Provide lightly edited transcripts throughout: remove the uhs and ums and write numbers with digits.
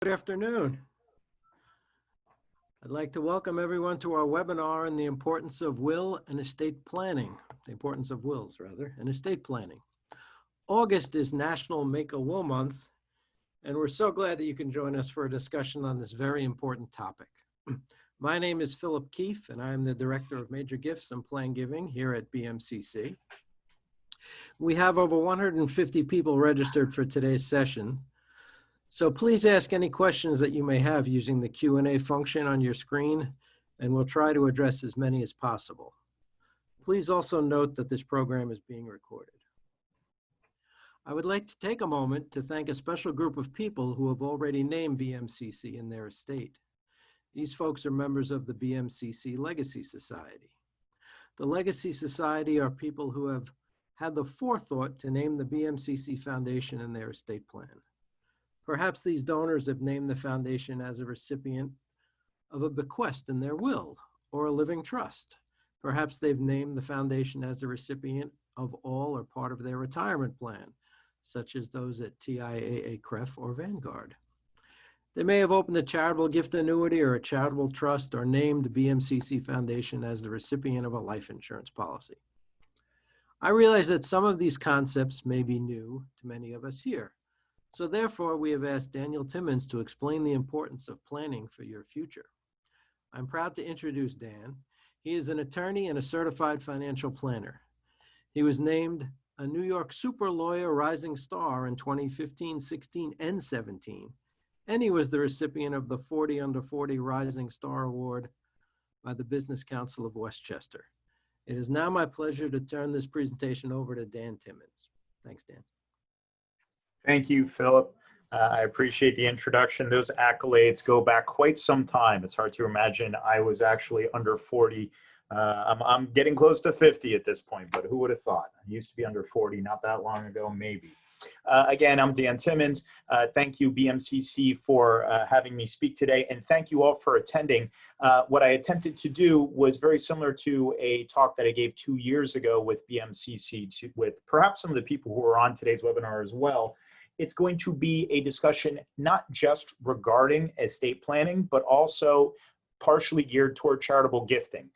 Good afternoon. I'd like to welcome everyone to our webinar on the importance of will and estate planning, the importance of wills, rather, and estate planning. August is National Make a Will Month, and we're so glad that you can join us for a discussion on this very important topic. My name is Philip Keefe, and I am the Director of Major Gifts and Plan Giving here at BMCC. We have over 150 people registered for today's session. So please ask any questions that you may have using the Q&A function on your screen, and we'll try to address as many as possible. Please also note that this program is being recorded. I would like to take a moment to thank a special group of people who have already named BMCC in their estate. These folks are members of the BMCC Legacy Society. The Legacy Society are people who have had the forethought to name the BMCC Foundation in their estate plan. Perhaps these donors have named the foundation as a recipient of a bequest in their will or a living trust. Perhaps they've named the foundation as a recipient of all or part of their retirement plan, such as those at TIAA, CREF, or Vanguard. They may have opened a charitable gift annuity or a charitable trust or named the BMCC Foundation as the recipient of a life insurance policy. I realize that some of these concepts may be new to many of us here. So therefore, we have asked Daniel Timmons to explain the importance of planning for your future. I'm proud to introduce Dan. He is an attorney and a certified financial planner. He was named a New York Super Lawyer Rising Star in 2015, 16, and 17. And he was the recipient of the 40 Under 40 Rising Star Award by the Business Council of Westchester. It is now my pleasure to turn this presentation over to Dan Timmons. Thanks, Dan. Thank you, Philip. I appreciate the introduction. Those accolades go back quite some time. It's hard to imagine I was actually under 40. I'm getting close to 50 at this point, but who would have thought? I used to be under 40 not that long ago, maybe. Again, I'm Dan Timmons. Thank you, BMCC, for having me speak today, and thank you all for attending. What I attempted to do was very similar to a talk that I gave 2 years ago with BMCC, with perhaps some of the people who are on today's webinar as well. It's going to be a discussion not just regarding estate planning, but also partially geared toward charitable gifting,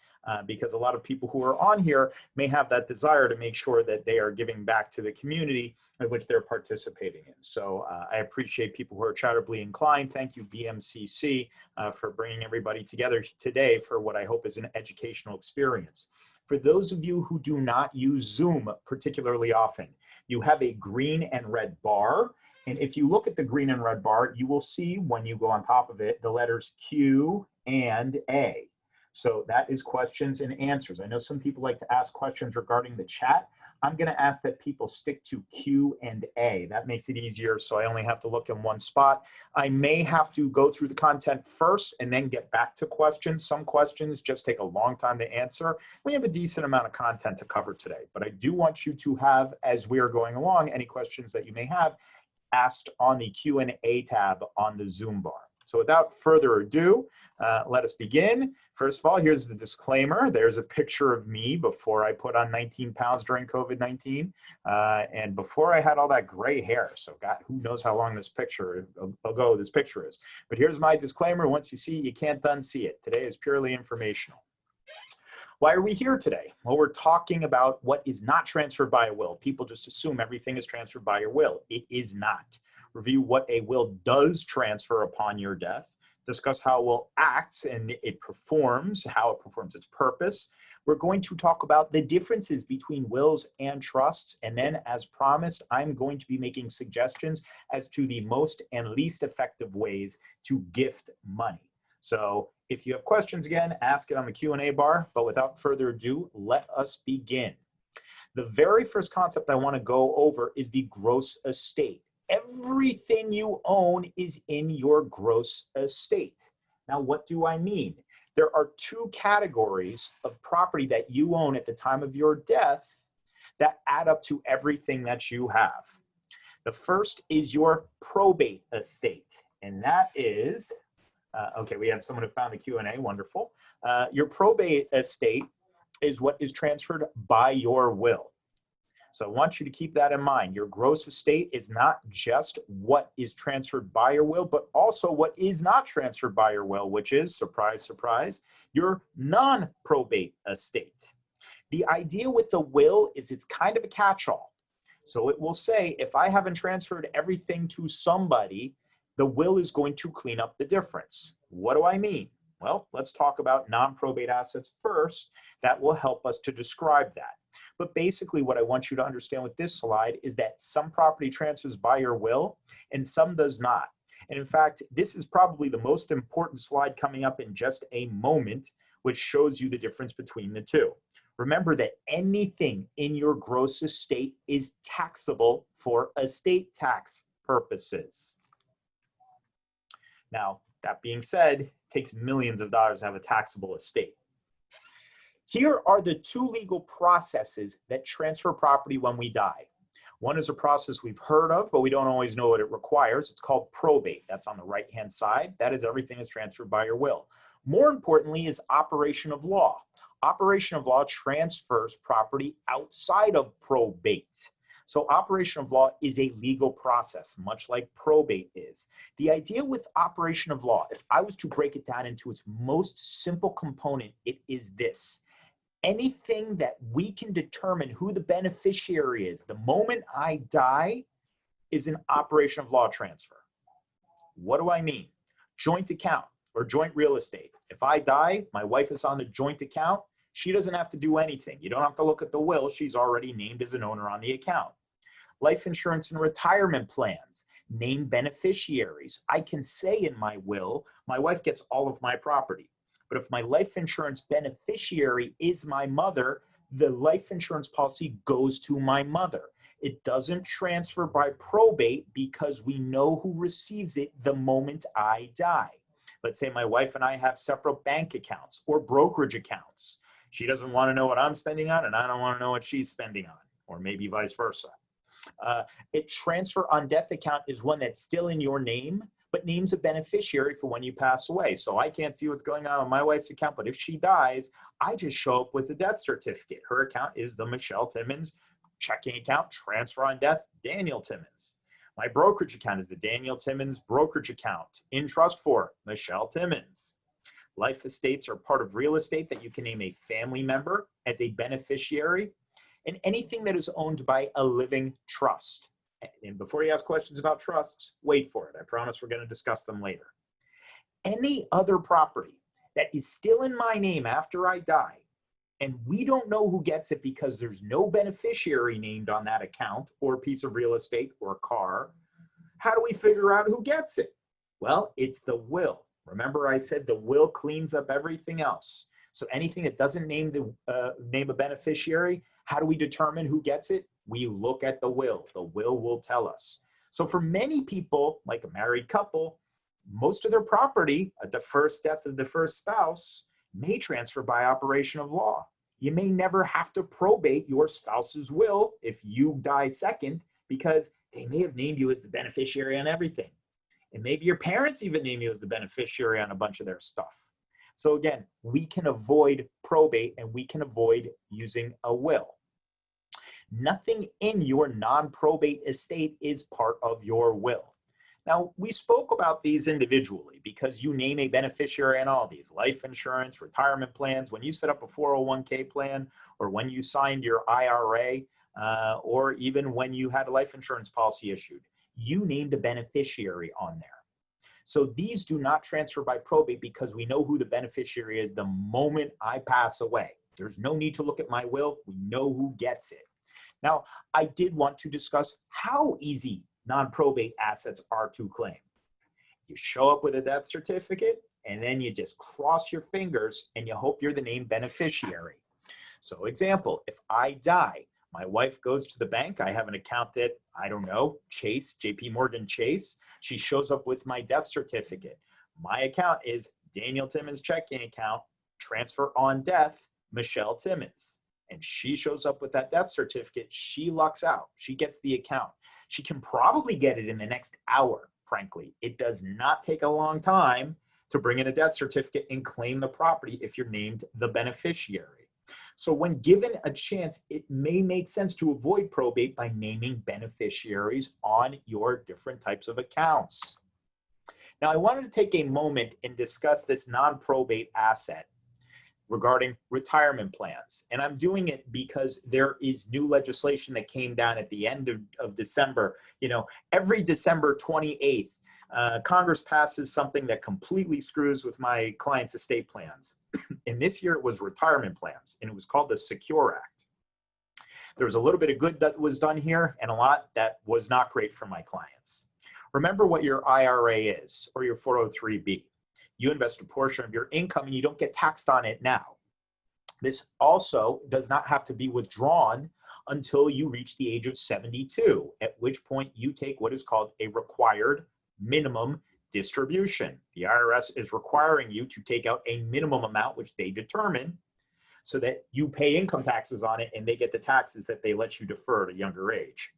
because a lot of people who are on here may have that desire to make sure that they are giving back to the community in which they're participating in. So I appreciate people who are charitably inclined. Thank you, BMCC, for bringing everybody together today for what I hope is an educational experience. For those of you who do not use Zoom particularly often, you have a green and red bar. And if you look at the green and red bar, you will see when you go on top of it, the letters Q and A. So that is questions and answers. I know some people like to ask questions regarding the chat. I'm going to ask that people stick to Q and A. That makes it easier, so I only have to look in one spot. I may have to go through the content first and then get back to questions. Some questions just take a long time to answer. We have a decent amount of content to cover today, but I do want you to have, as we are going along, any questions that you may have asked on the Q&A tab on the Zoom bar. So without further ado, let us begin. First of all, here's the disclaimer. There's a picture of me before I put on 19 pounds during COVID-19 and before I had all that gray hair. So God, who knows how long this picture ago this picture is. But here's my disclaimer. Once you see it, you can't unsee it. Today is purely informational. Why are we here today? Well, we're talking about what is not transferred by a will. People just assume everything is transferred by your will. It is not. Review what a will does transfer upon your death. Discuss how a will acts and it performs, how it performs its purpose. We're going to talk about the differences between wills and trusts. And then, as promised, I'm going to be making suggestions as to the most and least effective ways to gift money. So if you have questions, again, ask it on the Q&A bar. But without further ado, let us begin. The very first concept I want to go over is the gross estate. Everything you own is in your gross estate. Now, what do I mean? There are two categories of property that you own at the time of your death that add up to everything that you have. The first is your probate estate, and that is, okay, we have someone who found the Q&A, wonderful. Your probate estate is what is transferred by your will. So I want you to keep that in mind. Your gross estate is not just what is transferred by your will, but also what is not transferred by your will, which is, surprise, surprise, your non-probate estate. The idea with the will is it's kind of a catch-all. So it will say, if I haven't transferred everything to somebody, the will is going to clean up the difference. What do I mean? Well, let's talk about non-probate assets first. That will help us to describe that. But basically what I want you to understand with this slide is that some property transfers by your will and some does not. And in fact, this is probably the most important slide coming up in just a moment, which shows you the difference between the two. Remember that anything in your gross estate is taxable for estate tax purposes. Now, that being said, it takes millions of dollars to have a taxable estate. Here are the two legal processes that transfer property when we die. One is a process we've heard of, but we don't always know what it requires. It's called probate. That's on the right-hand side. That is everything is transferred by your will. More importantly is operation of law. Operation of law transfers property outside of probate. So operation of law is a legal process, much like probate is. The idea with operation of law, if I was to break it down into its most simple component, it is this. Anything that we can determine who the beneficiary is the moment I die is an operation of law transfer. What do I mean? Joint account or joint real estate. If I die, my wife is on the joint account. She doesn't have to do anything. You don't have to look at the will. She's already named as an owner on the account. Life insurance and retirement plans, name beneficiaries. I can say in my will, my wife gets all of my property. But if my life insurance beneficiary is my mother, the life insurance policy goes to my mother. It doesn't transfer by probate because we know who receives it the moment I die. Let's say my wife and I have separate bank accounts or brokerage accounts. She doesn't want to know what I'm spending on, and I don't want to know what she's spending on, or maybe vice versa. A transfer on death account is one that's still in your name, but names a beneficiary for when you pass away. So I can't see what's going on my wife's account, but if she dies, I just show up with a death certificate. Her account is the Michelle Timmons checking account, transfer on death, Daniel Timmons. My brokerage account is the Daniel Timmons brokerage account, in trust for Michelle Timmons. Life estates are part of real estate that you can name a family member as a beneficiary, and anything that is owned by a living trust. And before you ask questions about trusts, wait for it. I promise we're going to discuss them later. Any other property that is still in my name after I die, and we don't know who gets it because there's no beneficiary named on that account or piece of real estate or car, how do we figure out who gets it? Well, it's the will. Remember I said the will cleans up everything else. So anything that doesn't name a beneficiary, how do we determine who gets it? We look at the will. The will tell us. So for many people, like a married couple, most of their property at the first death of the first spouse may transfer by operation of law. You may never have to probate your spouse's will if you die second, because they may have named you as the beneficiary on everything. And maybe your parents even name you as the beneficiary on a bunch of their stuff. So again, we can avoid probate and we can avoid using a will. Nothing in your non-probate estate is part of your will. Now, we spoke about these individually because you name a beneficiary on all these: life insurance, retirement plans, when you set up a 401k plan, or when you signed your IRA, or even when you had a life insurance policy issued, you named a beneficiary on there. So these do not transfer by probate because we know who the beneficiary is the moment I pass away. There's no need to look at my will. We know who gets it. Now, I did want to discuss how easy non-probate assets are to claim. You show up with a death certificate, and then you just cross your fingers and you hope you're the named beneficiary. So example, if I die, my wife goes to the bank. I have an account at, I don't know, Chase, JP Morgan Chase. She shows up with my death certificate. My account is Daniel Timmons checking account, transfer on death, Michelle Timmons. And she shows up with that death certificate. She lucks out. She gets the account. She can probably get it in the next hour, frankly. It does not take a long time to bring in a death certificate and claim the property if you're named the beneficiary. So when given a chance, it may make sense to avoid probate by naming beneficiaries on your different types of accounts. Now, I wanted to take a moment and discuss this non-probate asset regarding retirement plans. And I'm doing it because there is new legislation that came down at the end of December. You know, every December 28th, Congress passes something that completely screws with my clients' estate plans. And this year it was retirement plans, and it was called the Secure Act. There was a little bit of good that was done here and a lot that was not great for my clients. Remember what your IRA is, or your 403B. You invest a portion of your income and you don't get taxed on it now. This also does not have to be withdrawn until you reach the age of 72, at which point you take what is called a required minimum distribution. The IRS is requiring you to take out a minimum amount, which they determine, so that you pay income taxes on it and they get the taxes that they let you defer at a younger age.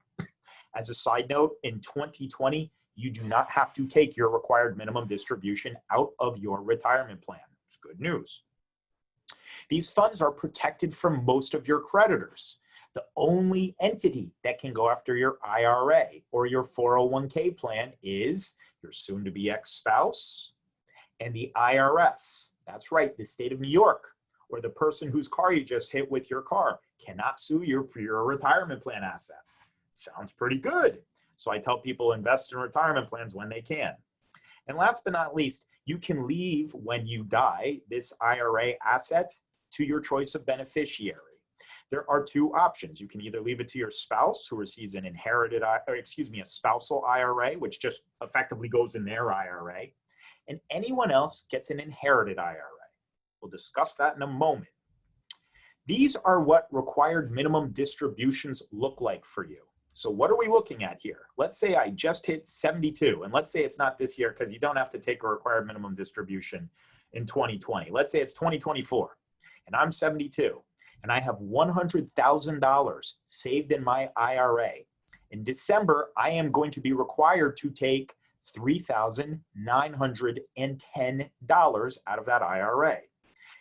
As a side note, in 2020, you do not have to take your required minimum distribution out of your retirement plan. It's good news. These funds are protected from most of your creditors. The only entity that can go after your IRA or your 401k plan is your soon-to-be ex-spouse and the IRS. That's right, the state of New York, or the person whose car you just hit with your car cannot sue you for your retirement plan assets. Sounds pretty good. So I tell people invest in retirement plans when they can. And last but not least, you can leave when you die this IRA asset to your choice of beneficiary. There are two options. You can either leave it to your spouse who receives an inherited, a spousal IRA, which just effectively goes in their IRA, and anyone else gets an inherited IRA. We'll discuss that in a moment. These are what required minimum distributions look like for you. So what are we looking at here? Let's say I just hit 72, and let's say it's not this year because you don't have to take a required minimum distribution in 2020. Let's say it's 2024, and I'm 72, and I have $100,000 saved in my IRA. In December, I am going to be required to take $3,910 out of that IRA.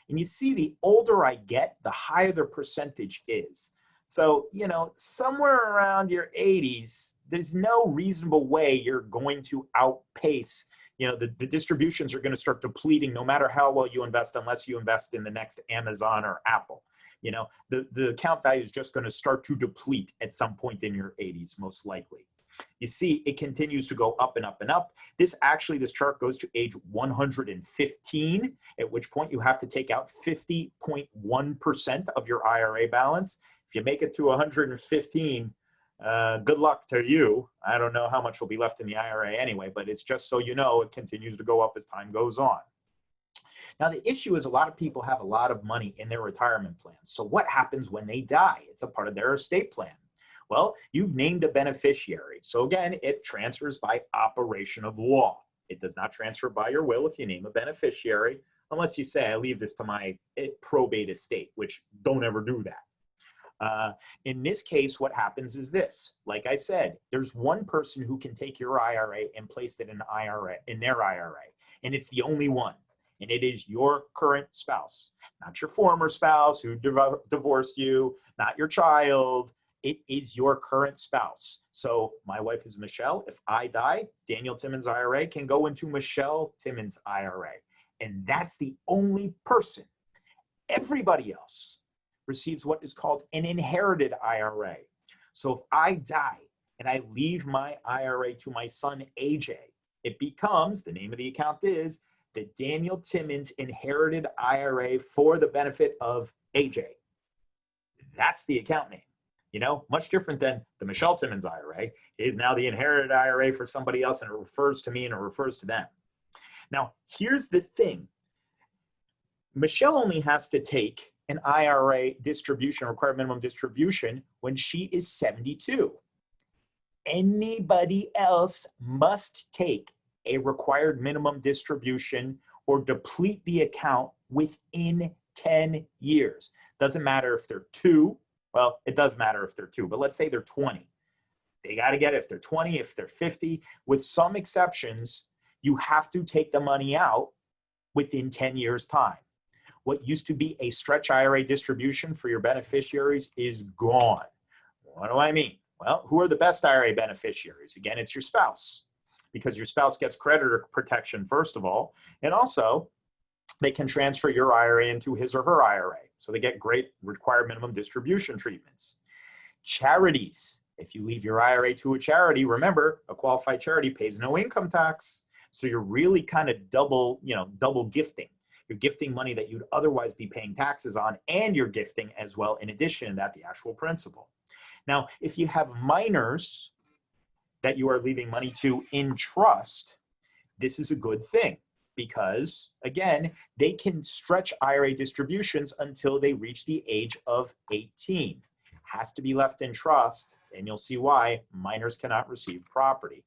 And you see, the older I get, the higher the percentage is. So, you know, somewhere around your 80s, there's no reasonable way you're going to outpace, you know, the distributions are going to start depleting no matter how well you invest, unless you invest in the next Amazon or Apple. You know, the account value is just going to start to deplete at some point in your 80s, most likely. You see, it continues to go up and up and up. This chart goes to age 115, at which point you have to take out 50.1% of your IRA balance. If you make it to 115, good luck to you. I don't know how much will be left in the IRA anyway, but it's just so you know, it continues to go up as time goes on. Now, the issue is a lot of people have a lot of money in their retirement plans. So what happens when they die? It's a part of their estate plan. Well, you've named a beneficiary. So again, it transfers by operation of law. It does not transfer by your will if you name a beneficiary, unless you say, I leave this to my probate estate, which don't ever do that. In this case, what happens is this. Like I said, there's one person who can take your IRA and place it in their IRA, and it's the only one, and it is your current spouse, not your former spouse who divorced you, not your child. It is your current spouse. So my wife is Michelle. If I die, Daniel Timmons' IRA can go into Michelle Timmons' IRA, and that's the only person. Everybody else receives what is called an inherited IRA. So if I die and I leave my IRA to my son, AJ, it becomes, the name of the account is, the Daniel Timmons Inherited IRA for the benefit of AJ. That's the account name. You know, much different than the Michelle Timmons IRA. It is now the inherited IRA for somebody else, and it refers to me and it refers to them. Now, here's the thing. Michelle only has to take an IRA distribution, required minimum distribution, when she is 72. Anybody else must take a required minimum distribution or deplete the account within 10 years. Doesn't matter if they're 2. Well, it does matter if they're 2, but let's say they're 20. They got to get it if they're 20, if they're 50. With some exceptions, you have to take the money out within 10 years' time. What used to be a stretch IRA distribution for your beneficiaries is gone. What do I mean? Well, who are the best IRA beneficiaries? Again, it's your spouse, because your spouse gets creditor protection, first of all, and also they can transfer your IRA into his or her IRA. So they get great required minimum distribution treatments. Charities. If you leave your IRA to a charity, remember, a qualified charity pays no income tax. So you're really kind of double gifting. You're gifting money that you'd otherwise be paying taxes on, and you're gifting as well, in addition to that, the actual principal. Now, if you have minors that you are leaving money to in trust, this is a good thing because, again, they can stretch IRA distributions until they reach the age of 18. Has to be left in trust, and you'll see why minors cannot receive property.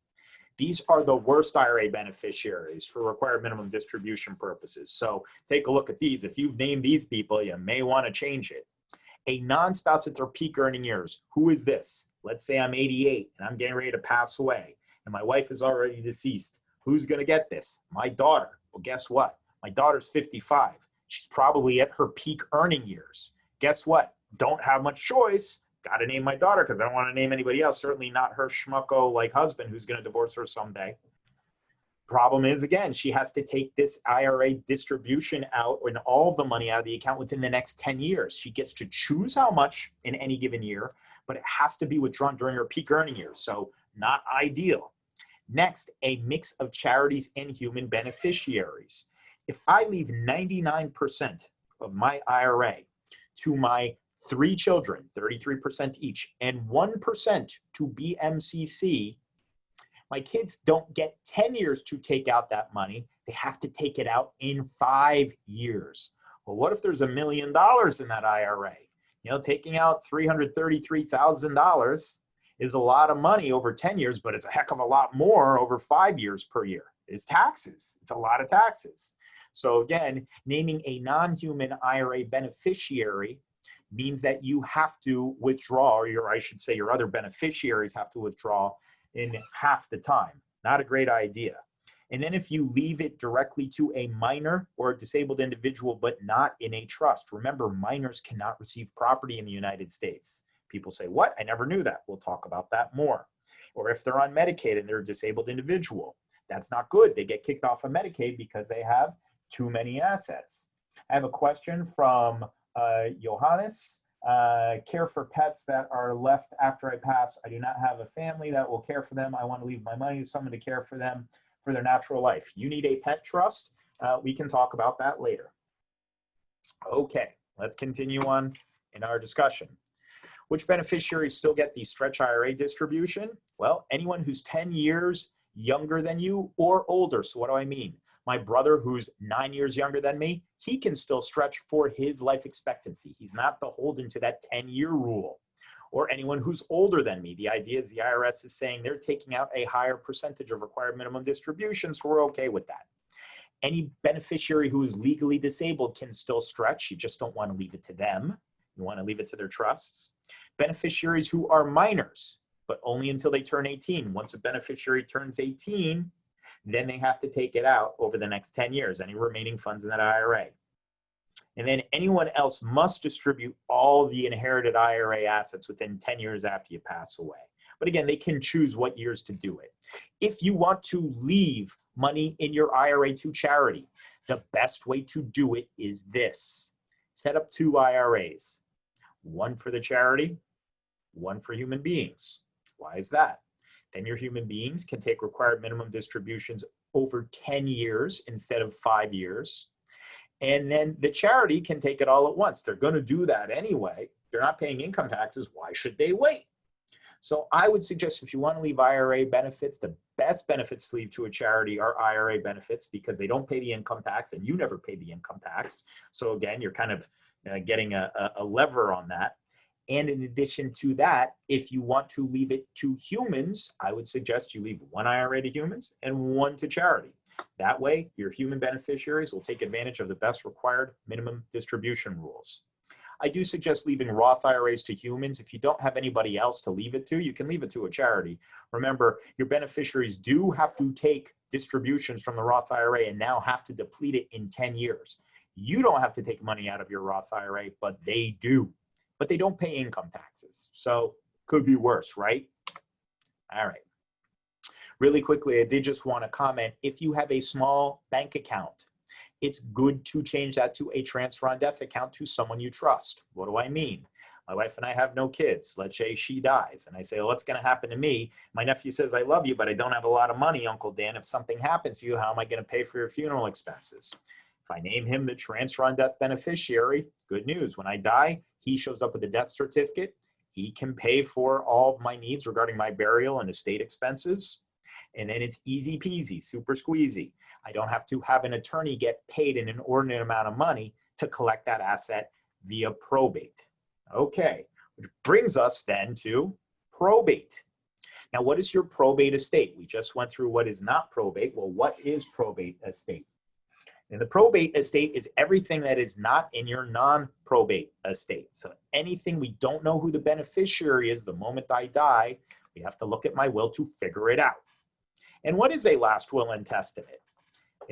These are the worst IRA beneficiaries for required minimum distribution purposes. So take a look at these. If you've named these people, you may want to change it. A non-spouse at their peak earning years. Who is this? Let's say I'm 88 and I'm getting ready to pass away and my wife is already deceased. Who's going to get this? My daughter. Well, guess what? My daughter's 55. She's probably at her peak earning years. Guess what? Don't have much choice. Got to name my daughter because I don't want to name anybody else. Certainly not her schmucko like husband who's going to divorce her someday. Problem is, again, she has to take this IRA distribution out and all the money out of the account within the next 10 years. She gets to choose how much in any given year, but it has to be withdrawn during her peak earning years. So not ideal. Next, a mix of charities and human beneficiaries. If I leave 99% of my IRA to my 3 children, 33% each, and 1% to BMCC, my kids don't get 10 years to take out that money. They have to take it out in 5 years. Well, what if there's $1 million in that IRA? You know, taking out $333,000 is a lot of money over 10 years, but it's a heck of a lot more over 5 years per year. It's taxes. It's a lot of taxes. So again, naming a non-human IRA beneficiary means that you have to withdraw, or I should say your other beneficiaries have to withdraw in half the time. Not a great idea. And then if you leave it directly to a minor or a disabled individual, but not in a trust, remember, minors cannot receive property in the United States. People say, what? I never knew that. We'll talk about that more. Or if they're on Medicaid and they're a disabled individual, that's not good. They get kicked off of Medicaid because they have too many assets. I have a question from Johannes. Care for pets that are left after I pass. I do not have a family that will care for them. I want to leave my money to someone to care for them for their natural life. You need a pet trust. We can talk about that later. Okay, let's continue on in our discussion. Which beneficiaries still get the stretch IRA distribution? Well, anyone who's 10 years younger than you or older. So what do I mean? My brother, who's 9 years younger than me, he can still stretch for his life expectancy. He's not beholden to that 10-year rule. Or anyone who's older than me. The idea is the IRS is saying they're taking out a higher percentage of required minimum distribution, so we're okay with that. Any beneficiary who is legally disabled can still stretch. You just don't want to leave it to them. You want to leave it to their trusts. Beneficiaries who are minors, but only until they turn 18. Once a beneficiary turns 18, then they have to take it out over the next 10 years, any remaining funds in that IRA. And then anyone else must distribute all the inherited IRA assets within 10 years after you pass away. But again, they can choose what years to do it. If you want to leave money in your IRA to charity, the best way to do it is this. Set up 2 IRAs, one for the charity, one for human beings. Why is that? Then your human beings can take required minimum distributions over 10 years instead of 5 years. And then the charity can take it all at once. They're going to do that anyway. They're not paying income taxes. Why should they wait? So I would suggest if you want to leave IRA benefits, the best benefits to leave to a charity are IRA benefits because they don't pay the income tax and you never pay the income tax. So again, you're kind of getting a lever on that. And in addition to that, if you want to leave it to humans, I would suggest you leave 1 IRA to humans and 1 to charity. That way, your human beneficiaries will take advantage of the best required minimum distribution rules. I do suggest leaving Roth IRAs to humans. If you don't have anybody else to leave it to, you can leave it to a charity. Remember, your beneficiaries do have to take distributions from the Roth IRA and now have to deplete it in 10 years. You don't have to take money out of your Roth IRA, but they do. But they don't pay income taxes. So could be worse, right? All right. Really quickly, I did just want to comment, if you have a small bank account, it's good to change that to a transfer on death account to someone you trust. What do I mean? My wife and I have no kids. Let's say she dies. And I say, well, what's going to happen to me? My nephew says, I love you, but I don't have a lot of money, Uncle Dan. If something happens to you, how am I going to pay for your funeral expenses? If I name him the transfer on death beneficiary, good news. When I die, he shows up with a death certificate. He can pay for all of my needs regarding my burial and estate expenses. And then it's easy peasy, super squeezy. I don't have to have an attorney get paid an inordinate amount of money to collect that asset via probate. Okay, which brings us then to probate. Now, what is your probate estate? We just went through what is not probate. Well, what is probate estate? And the probate estate is everything that is not in your non-probate estate. So anything we don't know who the beneficiary is the moment I die, we have to look at my will to figure it out. And what is a last will and testament?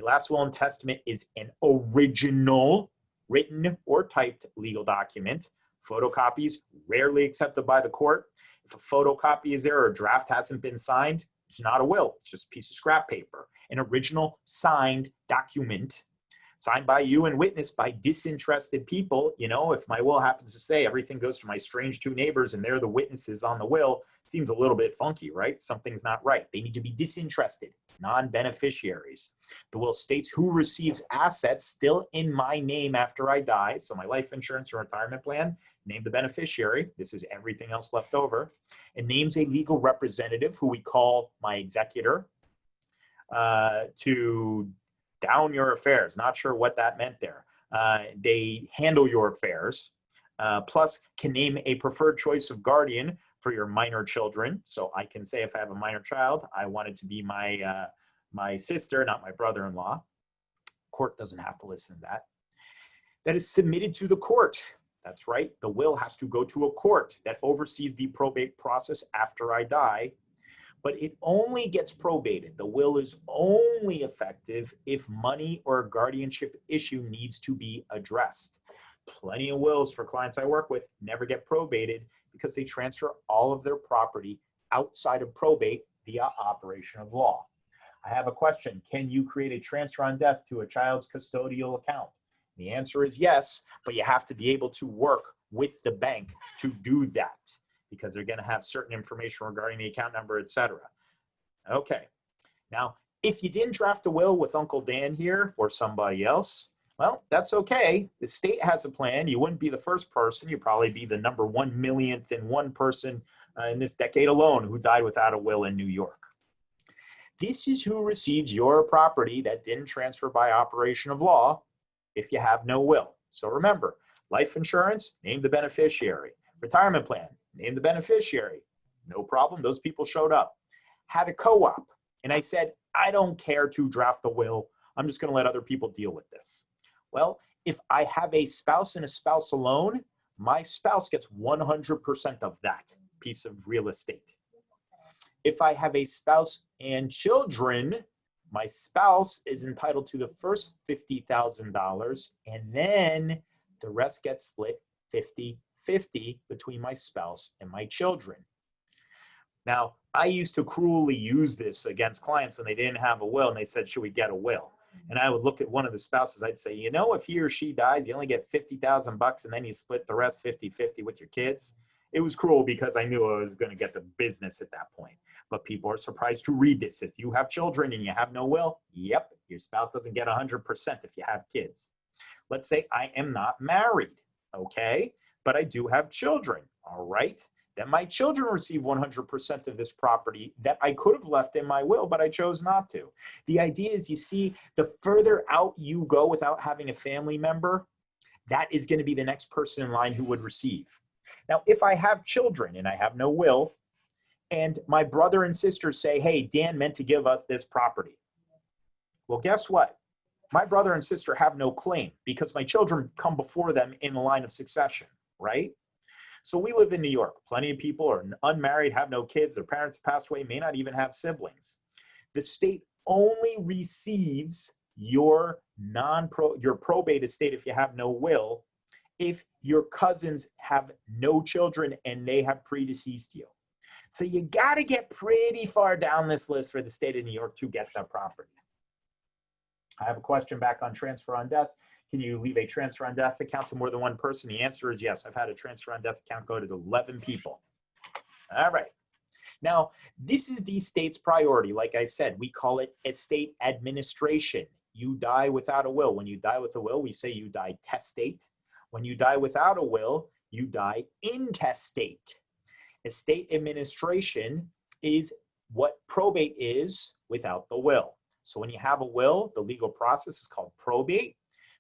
A last will and testament is an original written or typed legal document. Photocopies rarely accepted by the court. If a photocopy is there or a draft hasn't been signed, it's not a will. It's just a piece of scrap paper. An original signed document signed by you and witnessed by disinterested people. You know, if my will happens to say everything goes to my strange two neighbors and they're the witnesses on the will, it seems a little bit funky, right? Something's not right. They need to be disinterested, non-beneficiaries. The will states who receives assets still in my name after I die. So my life insurance or retirement plan, name the beneficiary. This is everything else left over. And names a legal representative who we call my executor to down your affairs. Not sure what that meant there. They handle your affairs. Plus can name a preferred choice of guardian for your minor children. So I can say if I have a minor child, I want it to be my, my sister, not my brother-in-law. Court doesn't have to listen to that. That is submitted to the court. That's right. The will has to go to a court that oversees the probate process after I die. But it only gets probated. The will is only effective if money or a guardianship issue needs to be addressed. Plenty of wills for clients I work with never get probated because they transfer all of their property outside of probate via operation of law. I have a question. Can you create a transfer on death to a child's custodial account? The answer is yes, but you have to be able to work with the bank to do that, because they're going to have certain information regarding the account number, etc. Okay. Now, if you didn't draft a will with Uncle Dan here or somebody else, well, that's okay. The state has a plan. You wouldn't be the first person. You'd probably be the number 1 millionth and one person in this decade alone who died without a will in New York. This is who receives your property that didn't transfer by operation of law if you have no will. So remember, life insurance, name the beneficiary. Retirement plan, name the beneficiary. No problem. Those people showed up. Had a co-op. And I said, I don't care to draft the will. I'm just going to let other people deal with this. Well, if I have a spouse and a spouse alone, my spouse gets 100% of that piece of real estate. If I have a spouse and children, my spouse is entitled to the first $50,000, and then the rest gets split 50-50 between my spouse and my children. Now, I used to cruelly use this against clients when they didn't have a will and they said, should we get a will? And I would look at one of the spouses, I'd say, you know, if he or she dies, you only get $50,000 and then you split the rest 50-50 with your kids. It was cruel because I knew I was going to get the business at that point. But people are surprised to read this. If you have children and you have no will, yep, your spouse doesn't get 100% if you have kids. Let's say I am not married, okay? But I do have children, all right? Then my children receive 100% of this property that I could have left in my will, but I chose not to. The idea is, you see, the further out you go without having a family member, that is going to be the next person in line who would receive. Now, if I have children and I have no will, and my brother and sister say, hey, Dan meant to give us this property. Well, guess what? My brother and sister have no claim because my children come before them in the line of succession, right? So we live in New York. Plenty of people are unmarried, have no kids, their parents passed away, may not even have siblings. The state only receives your your probate estate if you have no will, if your cousins have no children and they have predeceased you. So you got to get pretty far down this list for the state of New York to get that property. I have a question back on transfer on death. Can you leave a transfer on death account to more than one person? The answer is yes. I've had a transfer on death account go to 11 people. All right. Now, this is the state's priority. Like I said, we call it estate administration. You die without a will. When you die with a will, we say you die testate. When you die without a will, you die intestate. Estate administration is what probate is without the will. So when you have a will, the legal process is called probate.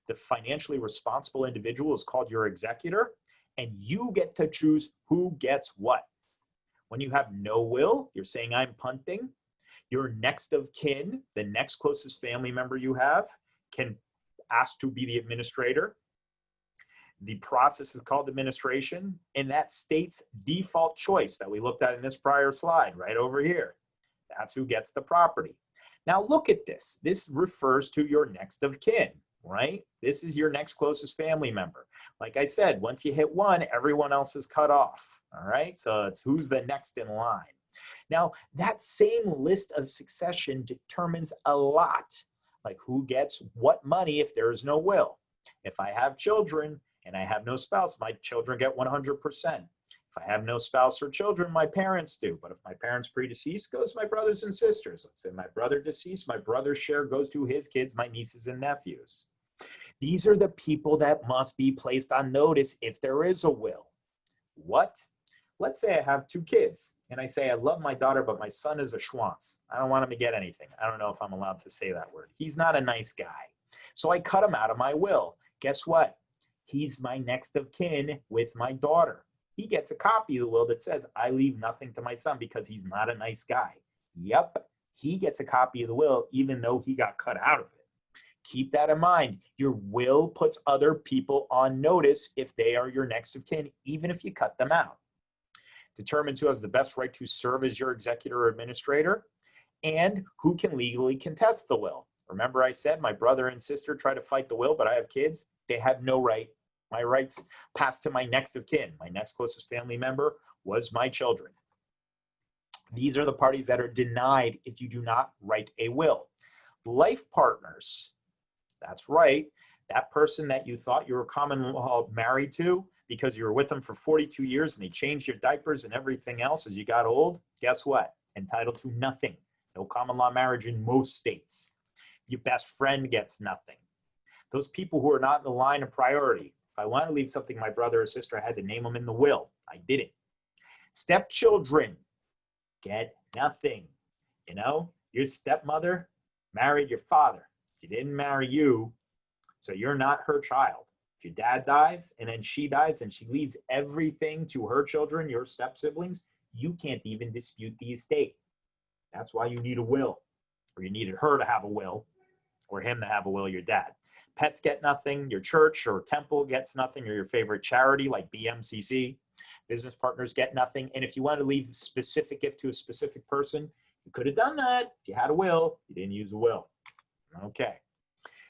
The financially responsible individual is called your executor, and you get to choose who gets what. When you have no will, you're saying I'm punting. Your next of kin, the next closest family member you have, can ask to be the administrator. The process is called administration, and that state's default choice that we looked at in this prior slide right over here. That's who gets the property. Now look at this. This refers to your next of kin, right? This is your next closest family member. Like I said, once you hit one, everyone else is cut off, all right? So it's who's the next in line. Now, that same list of succession determines a lot, like who gets what money if there is no will. If I have children and I have no spouse, my children get 100%. If I have no spouse or children, my parents do. But if my parents predeceased, goes to my brothers and sisters. Let's say my brother deceased, my brother's share goes to his kids, my nieces and nephews. These are the people that must be placed on notice if there is a will. What? Let's say I have two kids and I say, I love my daughter, but my son is a schwanz. I don't want him to get anything. I don't know if I'm allowed to say that word. He's not a nice guy. So I cut him out of my will. Guess what? He's my next of kin with my daughter. He gets a copy of the will that says, I leave nothing to my son because he's not a nice guy. Yep, he gets a copy of the will even though he got cut out of it. Keep that in mind. Your will puts other people on notice if they are your next of kin, even if you cut them out. Determines who has the best right to serve as your executor or administrator and who can legally contest the will. Remember I said my brother and sister try to fight the will, but I have kids. They have no right. My rights passed to my next of kin. My next closest family member was my children. These are the parties that are denied if you do not write a will. Life partners. That's right. That person that you thought you were common law married to because you were with them for 42 years and they changed your diapers and everything else as you got old. Guess what? Entitled to nothing. No common law marriage in most states. Your best friend gets nothing. Those people who are not in the line of priority. If I want to leave something to my brother or sister, I had to name them in the will. I didn't. Stepchildren get nothing. You know, your stepmother married your father. She didn't marry you, so you're not her child. If your dad dies and then she dies and she leaves everything to her children, your step siblings, you can't even dispute the estate. That's why you need a will, or you needed her to have a will, or him to have a will, your dad. Pets get nothing, your church or temple gets nothing, or your favorite charity like BMCC. Business partners get nothing. And if you want to leave a specific gift to a specific person, you could have done that if you had a will. You didn't use a will. Okay.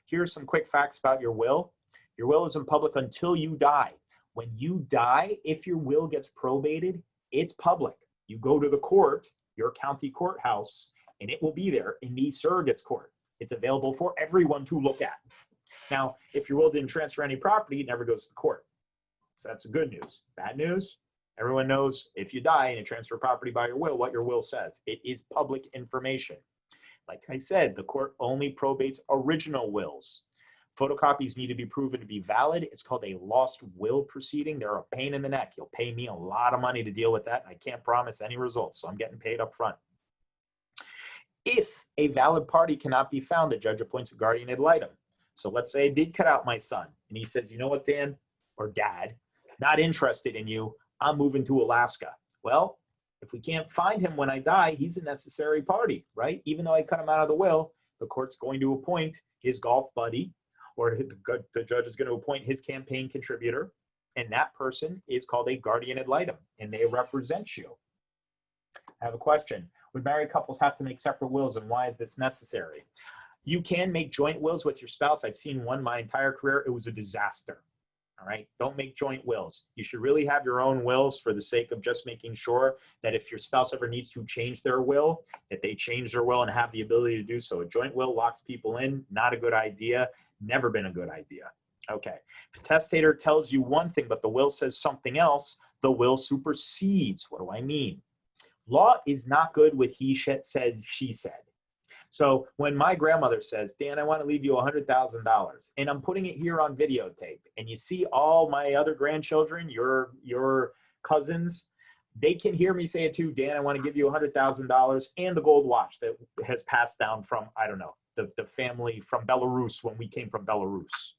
Here's some quick facts about your will. Your will isn't public until you die. When you die, if your will gets probated, it's public. You go to the court, your county courthouse, and it will be there in the surrogate's court. It's available for everyone to look at. Now, if your will didn't transfer any property, it never goes to the court. So that's the good news. Bad news, everyone knows if you die and you transfer property by your will, what your will says. It is public information. Like I said, the court only probates original wills. Photocopies need to be proven to be valid. It's called a lost will proceeding. They're a pain in the neck. You'll pay me a lot of money to deal with that, and I can't promise any results, so I'm getting paid up front. If a valid party cannot be found, the judge appoints a guardian ad litem. So let's say I did cut out my son, and he says, you know what, Dan, or Dad, not interested in you. I'm moving to Alaska. Well, if we can't find him when I die, he's a necessary party, right? Even though I cut him out of the will, the court's going to appoint his golf buddy, or the judge is going to appoint his campaign contributor, and that person is called a guardian ad litem, and they represent you. I have a question. Would married couples have to make separate wills, and why is this necessary? You can make joint wills with your spouse. I've seen one my entire career. It was a disaster. All right. Don't make joint wills. You should really have your own wills for the sake of just making sure that if your spouse ever needs to change their will, that they change their will and have the ability to do so. A joint will locks people in. Not a good idea. Never been a good idea. Okay. If the testator tells you one thing, but the will says something else, the will supersedes. What do I mean? Law is not good with he said, she said. So when my grandmother says, Dan, I want to leave you $100,000, and I'm putting it here on videotape, and you see all my other grandchildren, your cousins, they can hear me say it too, Dan, I want to give you $100,000 and the gold watch that has passed down from, I don't know, the family from Belarus when we came from Belarus.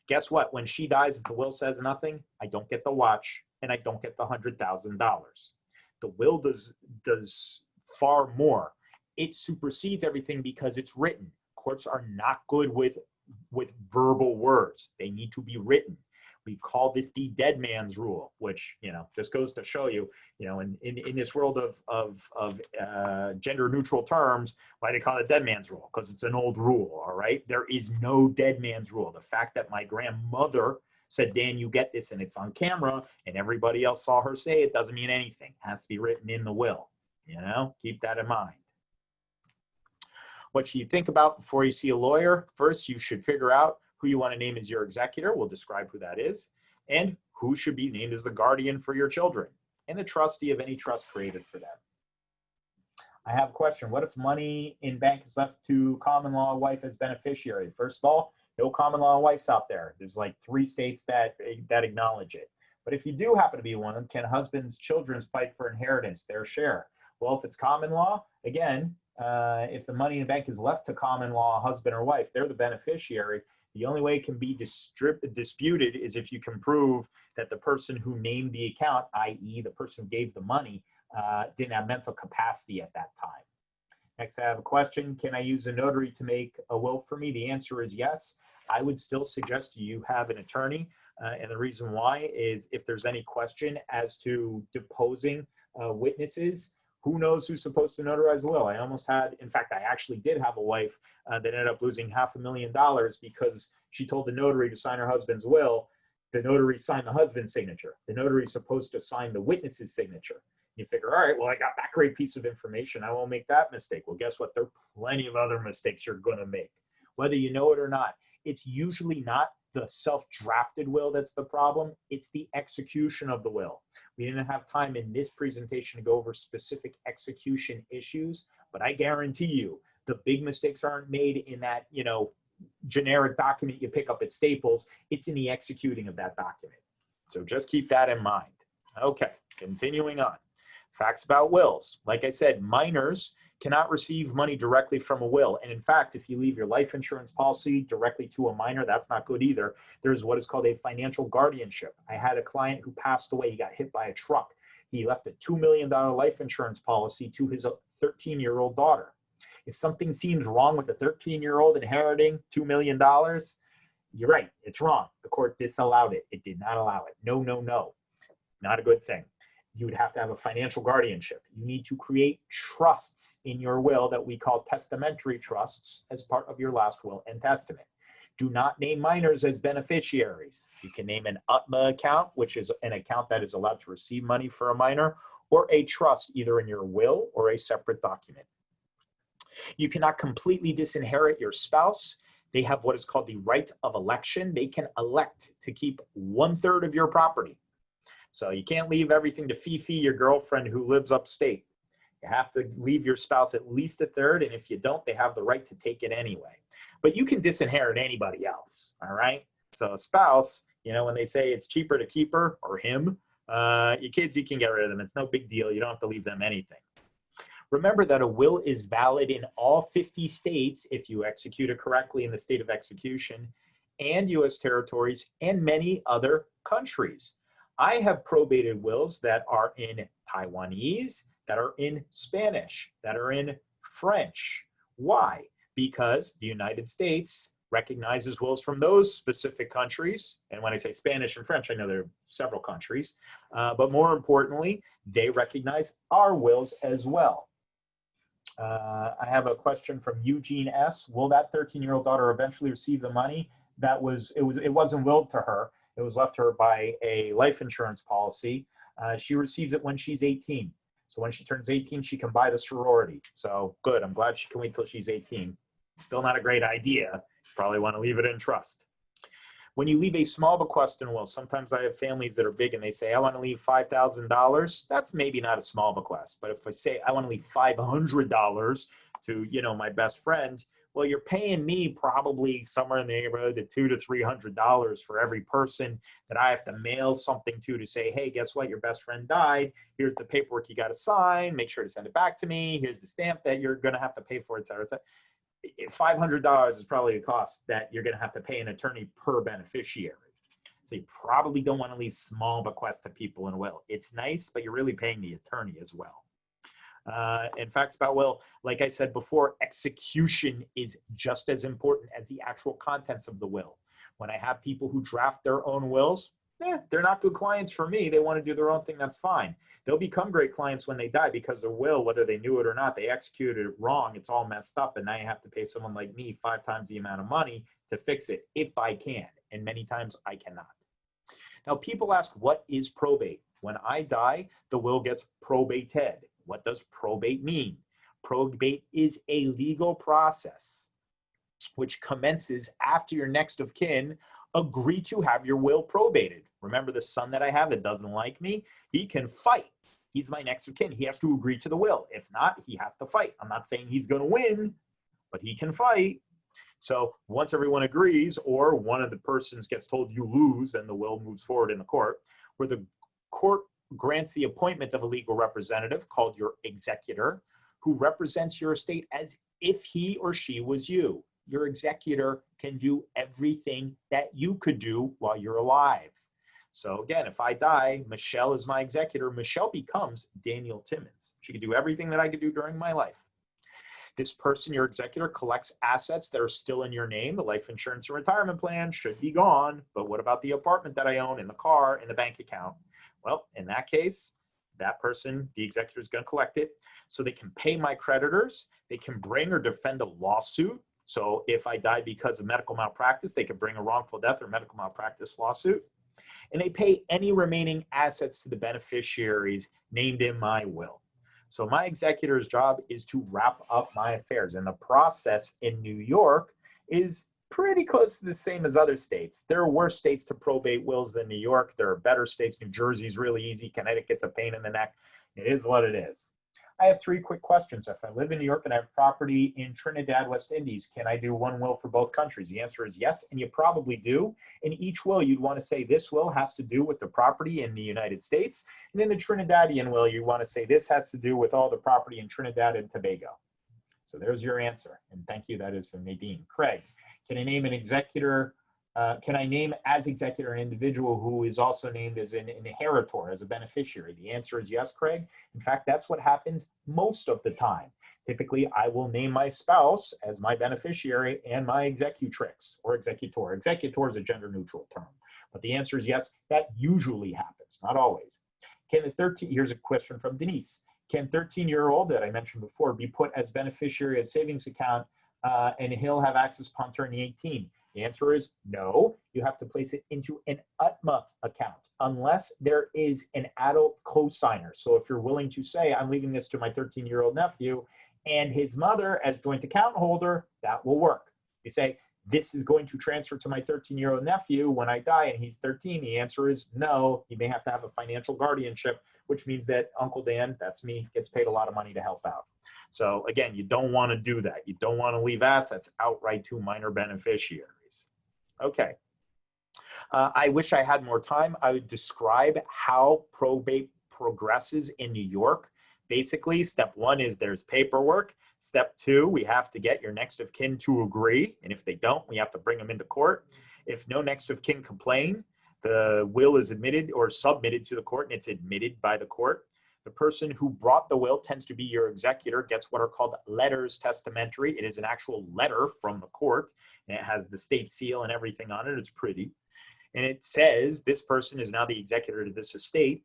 Guess what? When she dies, if the will says nothing, I don't get the watch and I don't get the $100,000. The will does far more. It supersedes everything because it's written. Courts are not good with verbal words. They need to be written. We call this the dead man's rule, which, just goes to show you, in this world of gender neutral terms, why they call it dead man's rule? Because it's an old rule, all right? There is no dead man's rule. The fact that my grandmother said, Dan, you get this, and it's on camera, and everybody else saw her say it, doesn't mean anything. It has to be written in the will, Keep that in mind. What should you think about before you see a lawyer? First, you should figure out who you want to name as your executor. We'll describe who that is. And who should be named as the guardian for your children and the trustee of any trust created for them. I have a question. What if money in bank is left to common law wife as beneficiary? First of all, no common law wives out there. There's like 3 states that acknowledge it. But if you do happen to be one of them, can husbands' children fight for inheritance, their share? Well, if it's common law, again, if the money in the bank is left to common law husband or wife, they're the beneficiary. The only way it can be disputed is if you can prove that the person who named the account, i.e. the person who gave the money, didn't have mental capacity at that time. Next, I have a question. Can I use a notary to make a will for me? The answer is yes. I would still suggest you have an attorney. And the reason why is if there's any question as to deposing witnesses, who knows who's supposed to notarize a will? I almost had, in fact, I actually did have a wife that ended up losing $500,000 because she told the notary to sign her husband's will. The notary signed the husband's signature. The notary is supposed to sign the witness's signature. You figure, all right, well, I got that great piece of information. I won't make that mistake. Well, guess what? There are plenty of other mistakes you're going to make, whether you know it or not. It's usually not the self-drafted will that's the problem. It's the execution of the will. We didn't have time in this presentation to go over specific execution issues, but I guarantee you the big mistakes aren't made in that, generic document you pick up at Staples. It's in the executing of that document. So just keep that in mind. Okay, continuing on. Facts about wills. Like I said, minors cannot receive money directly from a will. And in fact, if you leave your life insurance policy directly to a minor, that's not good either. There's what is called a financial guardianship. I had a client who passed away. He got hit by a truck. He left a $2 million life insurance policy to his 13-year-old daughter. If something seems wrong with a 13-year-old inheriting $2 million, you're right, it's wrong. The court disallowed it. It did not allow it. No, no, no. Not a good thing. You would have to have a financial guardianship. You need to create trusts in your will that we call testamentary trusts as part of your last will and testament. Do not name minors as beneficiaries. You can name an UTMA account, which is an account that is allowed to receive money for a minor, or a trust either in your will or a separate document. You cannot completely disinherit your spouse. They have what is called the right of election. They can elect to keep 1/3 of your property. So you can't leave everything to Fifi, your girlfriend who lives upstate. You have to leave your spouse at least 1/3, and if you don't, they have the right to take it anyway. But you can disinherit anybody else, all right? So a spouse, when they say it's cheaper to keep her or him, your kids, you can get rid of them. It's no big deal. You don't have to leave them anything. Remember that a will is valid in all 50 states if you execute it correctly in the state of execution, and U.S. territories, and many other countries. I have probated wills that are in Taiwanese, that are in Spanish, that are in French. Why? Because the United States recognizes wills from those specific countries. And when I say Spanish and French, I know there are several countries. But more importantly, they recognize our wills as well. I have a question from Eugene S. Will that 13-year-old daughter eventually receive the money it wasn't willed to her? It was left to her by a life insurance policy. She receives it when she's 18. So when she turns 18, she can buy the sorority. So good. I'm glad she can wait till she's 18. Still not a great idea. Probably want to leave it in trust. When you leave a small bequest in will, sometimes I have families that are big and they say, I want to leave $5,000. That's maybe not a small bequest. But if I say I want to leave $500 to, my best friend, well, you're paying me probably somewhere in the neighborhood of $200 to $300 for every person that I have to mail something to say, hey, guess what? Your best friend died. Here's the paperwork you got to sign. Make sure to send it back to me. Here's the stamp that you're going to have to pay for, et cetera, et cetera. $500 is probably a cost that you're going to have to pay an attorney per beneficiary. So you probably don't want to leave small bequests to people in a will. It's nice, but you're really paying the attorney as well. In facts about will, like I said before, execution is just as important as the actual contents of the will. When I have people who draft their own wills, they're not good clients for me. They want to do their own thing. That's fine. They'll become great clients when they die because their will, whether they knew it or not, they executed it wrong. It's all messed up. And now you have to pay someone like me 5 times the amount of money to fix it if I can. And many times I cannot. Now, people ask, what is probate? When I die, the will gets probated. What does probate mean? Probate is a legal process which commences after your next of kin agree to have your will probated. Remember the son that I have that doesn't like me? He can fight. He's my next of kin. He has to agree to the will. If not, he has to fight. I'm not saying he's going to win, but he can fight. So once everyone agrees, or one of the persons gets told you lose and the will moves forward in the court, where the court grants the appointment of a legal representative called your executor, who represents your estate as if he or she was you. Your executor can do everything that you could do while you're alive. So again, if I die, Michelle is my executor. Michelle becomes Daniel Timmons. She can do everything that I could do during my life. This person, your executor, collects assets that are still in your name. The life insurance and retirement plan should be gone. But what about the apartment that I own, in the car, in the bank account? Well, in that case, that person, the executor, is going to collect it so they can pay my creditors. They can bring or defend a lawsuit. So if I die because of medical malpractice, they can bring a wrongful death or medical malpractice lawsuit. And they pay any remaining assets to the beneficiaries named in my will. So my executor's job is to wrap up my affairs. And the process in New York is pretty close to the same as other states. There are worse states to probate wills than New York. There are better states. New Jersey's really easy. Connecticut's a pain in the neck. It is what it is. I have 3 quick questions. If I live in New York and I have property in Trinidad, West Indies, can I do one will for both countries? The answer is yes, and you probably do. In each will, you'd want to say this will has to do with the property in the United States. And in the Trinidadian will, you want to say this has to do with all the property in Trinidad and Tobago. So there's your answer. And thank you. That is from Nadine. Craig, can I name an executor? Can I name as executor an individual who is also named as an inheritor, as a beneficiary? The answer is yes, Craig. In fact, that's what happens most of the time. Typically, I will name my spouse as my beneficiary and my executrix or executor. Executor is a gender neutral term. But the answer is yes, that usually happens, not always. Here's a question from Denise. Can 13-year-old that I mentioned before be put as beneficiary of savings account and he'll have access upon turning 18? The answer is no. You have to place it into an UTMA account unless there is an adult co-signer. So if you're willing to say, I'm leaving this to my 13-year-old nephew and his mother as joint account holder, that will work. You say, this is going to transfer to my 13-year-old nephew when I die and he's 13. The answer is no. You may have to have a financial guardianship, which means that Uncle Dan, that's me, gets paid a lot of money to help out. So again, you don't want to do that. You don't want to leave assets outright to minor beneficiaries. Okay. I wish I had more time. I would describe how probate progresses in New York. Basically, step 1 is there's paperwork. Step 2, we have to get your next of kin to agree. And if they don't, we have to bring them into court. If no next of kin complain, the will is admitted or submitted to the court and it's admitted by the court. The person who brought the will tends to be your executor, gets what are called letters testamentary. It is an actual letter from the court, and it has the state seal and everything on it. It's pretty. And it says this person is now the executor to this estate.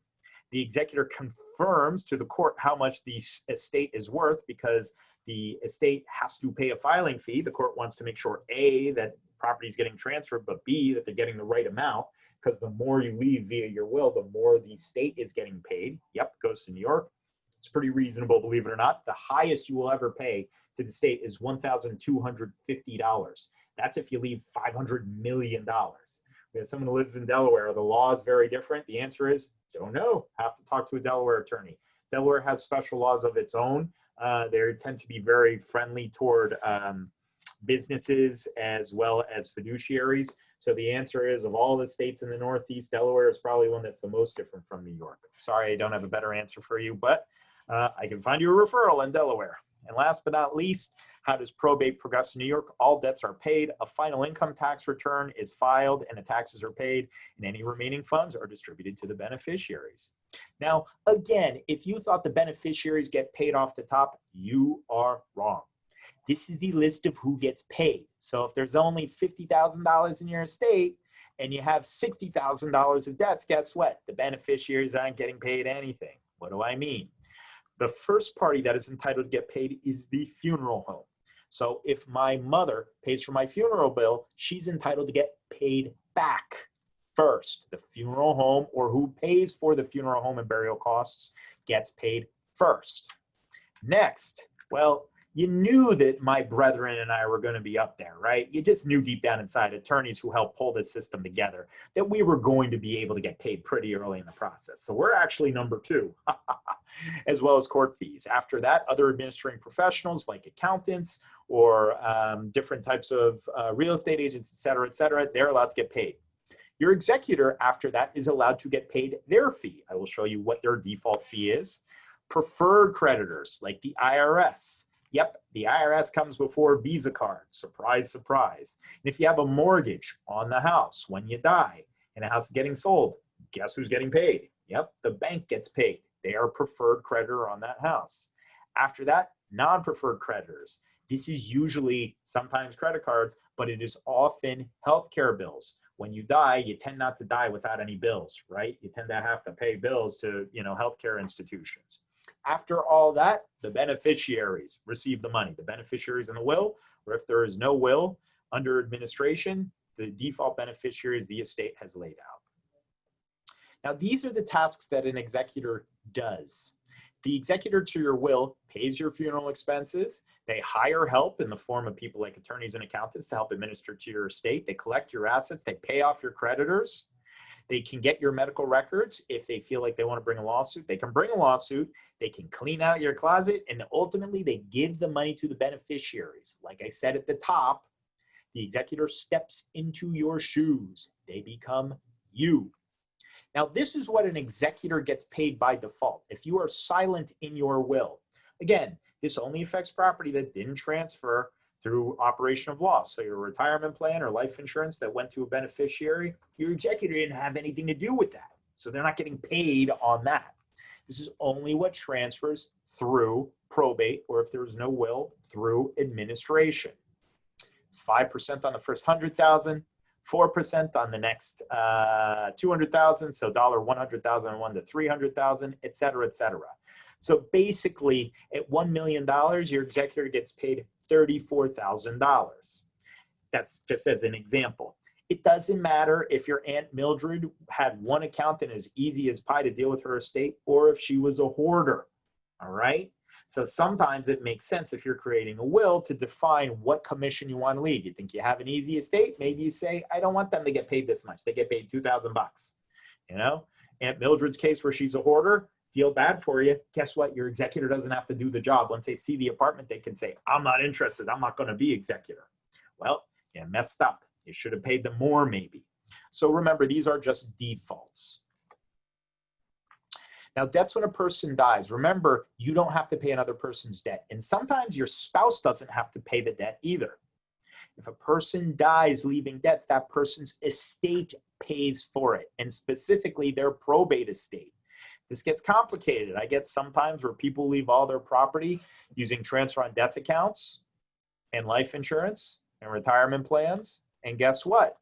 The executor confirms to the court how much the estate is worth because the estate has to pay a filing fee. The court wants to make sure, A, that property is getting transferred, but B, that they're getting the right amount, because the more you leave via your will, the more the state is getting paid. Yep, goes to New York. It's pretty reasonable, believe it or not. The highest you will ever pay to the state is $1,250. That's if you leave $500 million. We have someone who lives in Delaware. The law is very different. The answer is, don't know. Have to talk to a Delaware attorney. Delaware has special laws of its own. They tend to be very friendly toward businesses as well as fiduciaries. So the answer is, of all the states in the Northeast, Delaware is probably one that's the most different from New York. Sorry, I don't have a better answer for you, but I can find you a referral in Delaware. And last but not least, how does probate progress in New York? All debts are paid, a final income tax return is filed, and the taxes are paid, and any remaining funds are distributed to the beneficiaries. Now, again, if you thought the beneficiaries get paid off the top, you are wrong. This is the list of who gets paid. So if there's only $50,000 in your estate and you have $60,000 of debts, guess what? The beneficiaries aren't getting paid anything. What do I mean? The first party that is entitled to get paid is the funeral home. So if my mother pays for my funeral bill, she's entitled to get paid back first. The funeral home, or who pays for the funeral home and burial costs, gets paid first. Next, well, you knew that my brethren and I were going to be up there, right? You just knew deep down inside, attorneys who helped pull this system together, that we were going to be able to get paid pretty early in the process. So we're actually number 2, as well as court fees. After that, other administering professionals like accountants or different types of real estate agents, et cetera, they're allowed to get paid. Your executor, after that, is allowed to get paid their fee. I will show you what their default fee is. Preferred creditors, like the IRS. Yep, the IRS comes before Visa card. Surprise, surprise. And if you have a mortgage on the house when you die and the house is getting sold, guess who's getting paid? Yep, the bank gets paid. They are a preferred creditor on that house. After that, non-preferred creditors. This is usually sometimes credit cards, but it is often healthcare bills. When you die, you tend not to die without any bills, right? You tend to have to pay bills to, healthcare institutions. After all that, the beneficiaries receive the money. The beneficiaries in the will, or if there is no will under administration, the default beneficiaries the estate has laid out. Now, these are the tasks that an executor does. The executor to your will pays your funeral expenses. They hire help in the form of people like attorneys and accountants to help administer to your estate. They collect your assets. They pay off your creditors. They can get your medical records. If they feel like they want to bring a lawsuit, they can bring a lawsuit. They can clean out your closet, and ultimately they give the money to the beneficiaries. Like I said at the top, the executor steps into your shoes. They become you. Now, this is what an executor gets paid by default. If you are silent in your will, again, this only affects property that didn't transfer through operation of law. So your retirement plan or life insurance that went to a beneficiary, your executor didn't have anything to do with that. So they're not getting paid on that. This is only what transfers through probate, or if there's no will, through administration. It's 5% on the first 100,000, 4% on the next 200,000. So $100,001 to 300,000, et cetera, et cetera. So basically, at $1 million, your executor gets paid $34,000. That's just as an example. It doesn't matter if your Aunt Mildred had one accountant as easy as pie to deal with her estate, or if she was a hoarder, all right? So sometimes it makes sense if you're creating a will to define what commission you want to leave. You think you have an easy estate, maybe you say, I don't want them to get paid this much. They get paid $2,000, Aunt Mildred's case where she's a hoarder, feel bad for you. Guess what? Your executor doesn't have to do the job. Once they see the apartment, they can say, I'm not interested. I'm not going to be executor. Well, you messed up. You should have paid them more maybe. So remember, these are just defaults. Now, debts when a person dies. Remember, you don't have to pay another person's debt. And sometimes your spouse doesn't have to pay the debt either. If a person dies leaving debts, that person's estate pays for it. And specifically, their probate estate. This gets complicated. I get sometimes where people leave all their property using transfer on death accounts and life insurance and retirement plans. And guess what?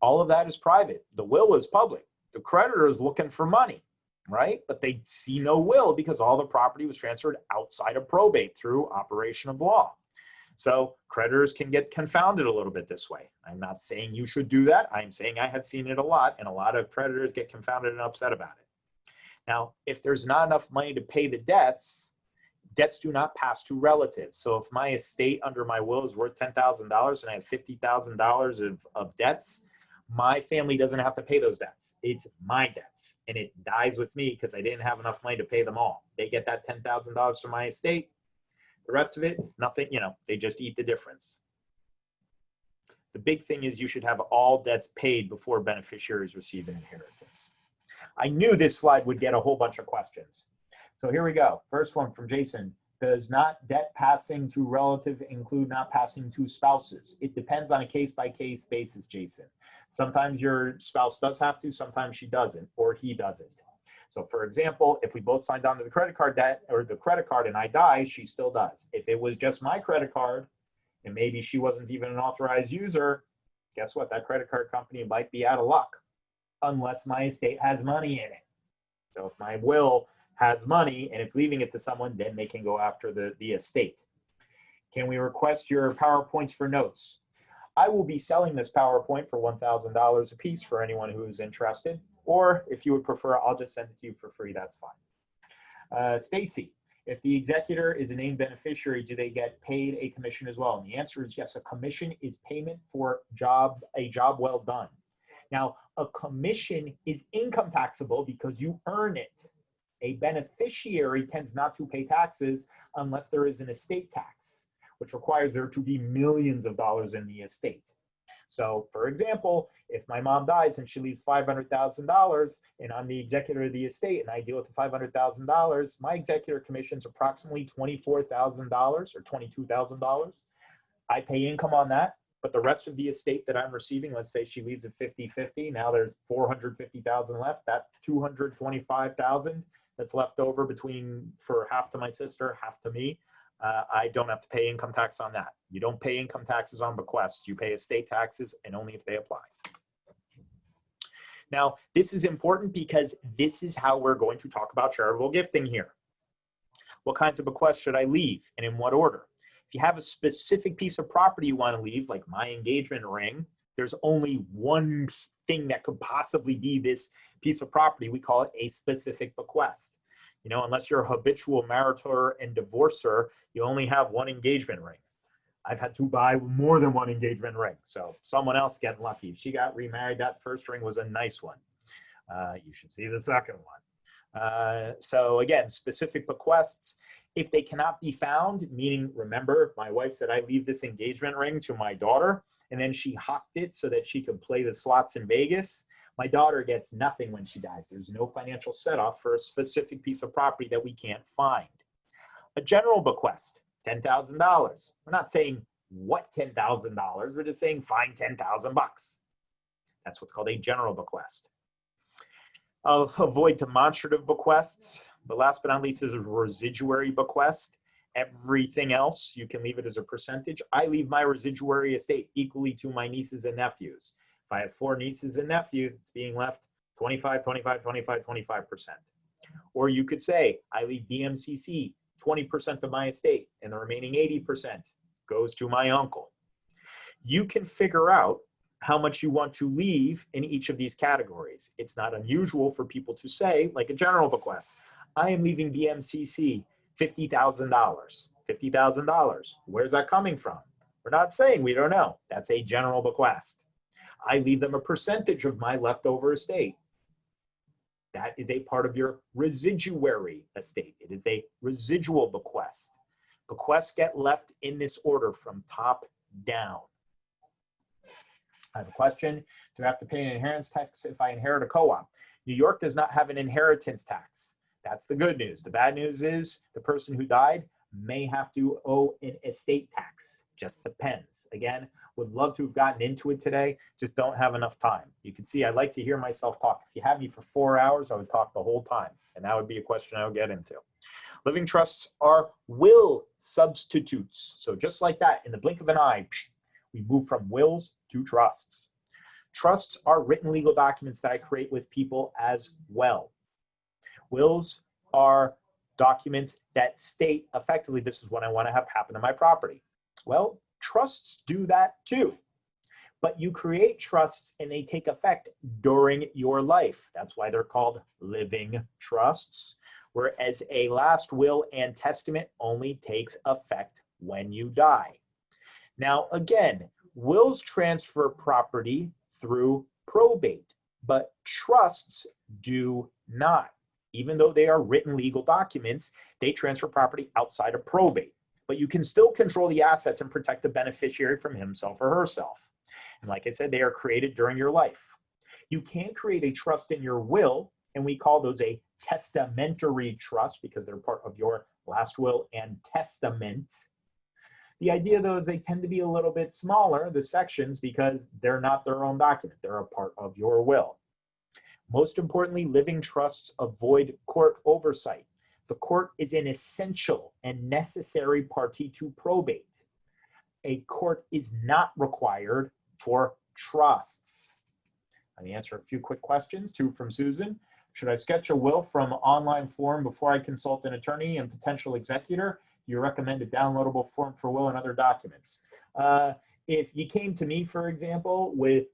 All of that is private. The will is public. The creditor is looking for money. right? But they see no will because all the property was transferred outside of probate through operation of law. So creditors can get confounded a little bit this way. I'm not saying you should do that. I'm saying I have seen it a lot, and a lot of creditors get confounded and upset about it. Now, if there's not enough money to pay the debts, debts do not pass to relatives. So if my estate under my will is worth $10,000 and I have $50,000 of debts, my family doesn't have to pay those debts. It's my debts, and it dies with me because I didn't have enough money to pay them all. They get that $10,000 from my estate. The rest of it, nothing, they just eat the difference. The big thing is you should have all debts paid before beneficiaries receive an inheritance. I knew this slide would get a whole bunch of questions. So here we go. First one from Jason. Does not debt passing to relative include not passing to spouses? It depends on a case-by-case basis, Jason. Sometimes your spouse does have to, sometimes she doesn't, or he doesn't. So for example, if we both signed on to the credit card debt or the credit card and I die, she still does. If it was just my credit card and maybe she wasn't even an authorized user, guess what? That credit card company might be out of luck unless my estate has money in it. So if my will has money and it's leaving it to someone, then they can go after the estate. Can we request your PowerPoints for notes? I will be selling this PowerPoint for $1,000 a piece for anyone who is interested. Or if you would prefer, I'll just send it to you for free. That's fine. Stacy, if the executor is a named beneficiary, do they get paid a commission as well? And the answer is yes. A commission is payment for a job well done. Now, a commission is income taxable because you earn it. A beneficiary tends not to pay taxes unless there is an estate tax, which requires there to be millions of dollars in the estate. So for example, if my mom dies and she leaves $500,000 and I'm the executor of the estate and I deal with the $500,000, my executor commission is approximately $24,000 or $22,000. I pay income on that, but the rest of the estate that I'm receiving, let's say she leaves at 50-50, now there's $450,000 left, that $225,000 that's left over for half to my sister, half to me. I don't have to pay income tax on that. You don't pay income taxes on bequests. You pay estate taxes, and only if they apply. Now, this is important because this is how we're going to talk about charitable gifting here. What kinds of bequests should I leave, and in what order? If you have a specific piece of property you want to leave, like my engagement ring, there's only one thing that could possibly be this piece of property. We call it a specific bequest. Unless you're a habitual marrytor and divorcer, you only have one engagement ring. I've had to buy more than one engagement ring. So someone else getting lucky. If she got remarried, that first ring was a nice one. You should see the second one. So again, specific bequests, if they cannot be found, meaning, remember, my wife said I leave this engagement ring to my daughter, and then she hocked it so that she could play the slots in Vegas. My daughter gets nothing when she dies. There's no financial set-off for a specific piece of property that we can't find. A general bequest, $10,000. We're not saying what $10,000. We're just saying find 10,000 bucks. That's what's called a general bequest. I'll avoid demonstrative bequests. But last but not least is a residuary bequest. Everything else, you can leave it as a percentage. I leave my residuary estate equally to my nieces and nephews. If I have 4 nieces and nephews, it's being left 25, 25, 25, 25%. Or you could say, I leave BMCC 20% of my estate and the remaining 80% goes to my uncle. You can figure out how much you want to leave in each of these categories. It's not unusual for people to say, like a general bequest, I am leaving BMCC $50,000. $50,000. Where's that coming from? We're not saying we don't know. That's a general bequest. I leave them a percentage of my leftover estate. That is a part of your residuary estate. It is a residual bequest. Bequests get left in this order from top down. I have a question. Do I have to pay an inheritance tax if I inherit a co-op? New York does not have an inheritance tax. That's the good news. The bad news is the person who died may have to owe an estate tax. Just depends. Again, would love to have gotten into it today, just don't have enough time. You can see I like to hear myself talk. If you had me for 4 hours, I would talk the whole time, and that would be a question I would get into. Living trusts are will substitutes. So just like that, in the blink of an eye, we move from wills to trusts. Trusts are written legal documents that I create with people as well. Wills are documents that state effectively, this is what I want to have happen to my property. Well, trusts do that too. But you create trusts and they take effect during your life. That's why they're called living trusts. Whereas a last will and testament only takes effect when you die. Now, again, wills transfer property through probate, but trusts do not. Even though they are written legal documents, they transfer property outside of probate. But you can still control the assets and protect the beneficiary from himself or herself. And like I said, they are created during your life. You can create a trust in your will, and we call those a testamentary trust because they're part of your last will and testament. The idea, though, is they tend to be a little bit smaller, the sections, because they're not their own document. They're a part of your will. Most importantly, living trusts avoid court oversight. The court is an essential and necessary party to probate. A court is not required for trusts. Let me answer a few quick questions. Two from Susan. Should I sketch a will from online form before I consult an attorney and potential executor? Do you recommend a downloadable form for will and other documents? If you came to me, for example, with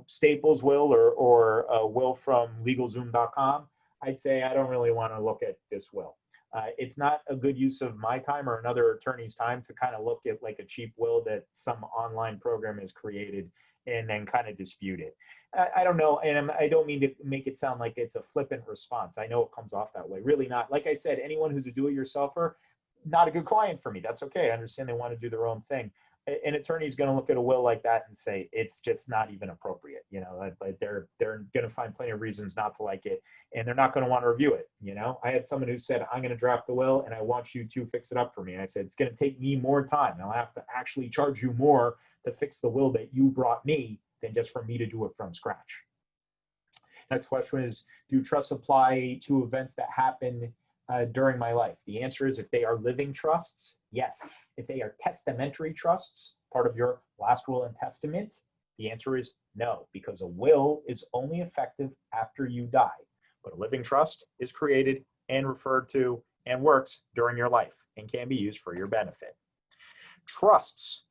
Staples will or a will from LegalZoom.com, I'd say I don't really want to look at this will. It's not a good use of my time or another attorney's time to kind of look at like a cheap will that some online program has created and then kind of dispute it. I don't know, and I don't mean to make it sound like it's a flippant response. I know it comes off that way. Really not. Like I said, anyone who's a do-it-yourselfer, not a good client for me. That's okay. I understand they want to do their own thing. An attorney is going to look at a will like that and say it's just not even appropriate. They're going to find plenty of reasons not to like it, and they're not going to want to review it. I had someone who said, I'm going to draft the will and I want you to fix it up for me. And I said, it's going to take me more time. I'll have to actually charge you more to fix the will that you brought me than just for me to do it from scratch. Next question is, do trusts apply to events that happen during my life? The answer is, if they are living trusts, yes. If they are testamentary trusts, part of your last will and testament, the answer is no, because a will is only effective after you die. But a living trust is created and referred to and works during your life and can be used for your benefit. Trusts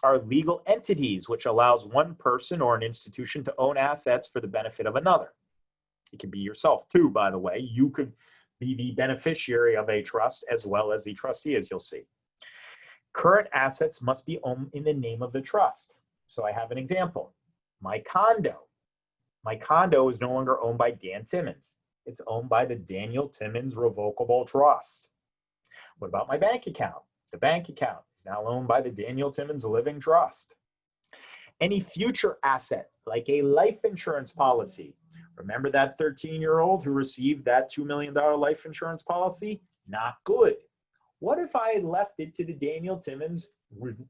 are legal entities which allows one person or an institution to own assets for the benefit of another. It can be yourself too, by the way. You could be the beneficiary of a trust as well as the trustee, as you'll see. Current assets must be owned in the name of the trust. So I have an example. My condo. My condo is no longer owned by Dan Timmons. It's owned by the Daniel Timmons Revocable Trust. What about my bank account? The bank account is now owned by the Daniel Timmons Living Trust. Any future asset, like a life insurance policy. Remember that 13-year-old who received that $2 million life insurance policy? Not good. What if I had left it to the Daniel Timmons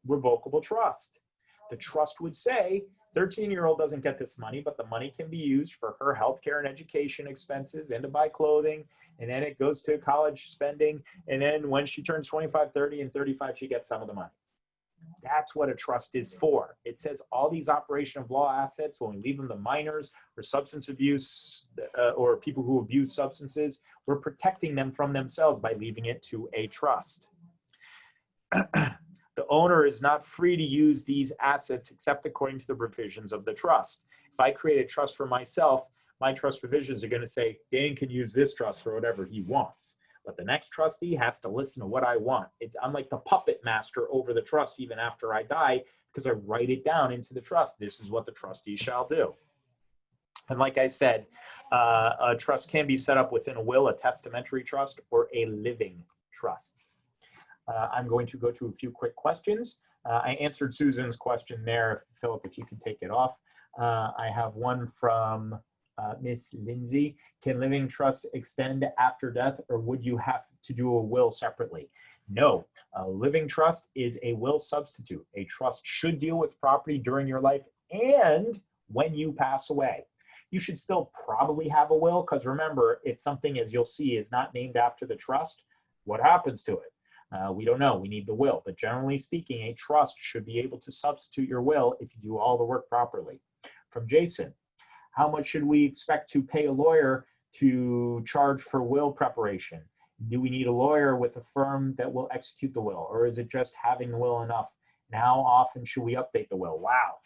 Revocable Trust? The trust would say, 13-year-old doesn't get this money, but the money can be used for her healthcare and education expenses and to buy clothing, and then it goes to college spending, and then when she turns 25, 30, and 35, she gets some of the money. That's what a trust is for. It says all these operation of law assets, when we leave them to minors or substance abuse or people who abuse substances, we're protecting them from themselves by leaving it to a trust. The owner is not free to use these assets except according to the provisions of the trust. If I create a trust for myself, my trust provisions are going to say, Dan can use this trust for whatever he wants. But the next trustee has to listen to what I want. I'm like the puppet master over the trust even after I die, because I write it down into the trust. This is what the trustee shall do. And like I said, a trust can be set up within a will, a testamentary trust, or a living trust. I'm going to go to a few quick questions. I answered Susan's question there. Philip, if you can take it off. I have one from Miss Lindsay. Can living trusts extend after death, or would you have to do a will separately? No, a living trust is a will substitute. A trust should deal with property during your life and when you pass away. You should still probably have a will, because remember, if something, as you'll see, is not named after the trust, what happens to it? We don't know. We need the will. But generally speaking, a trust should be able to substitute your will if you do all the work properly. From Jason, how much should we expect to pay a lawyer to charge for will preparation? Do we need a lawyer with a firm that will execute the will? Or is it just having the will enough? And how often should we update the will? Wow,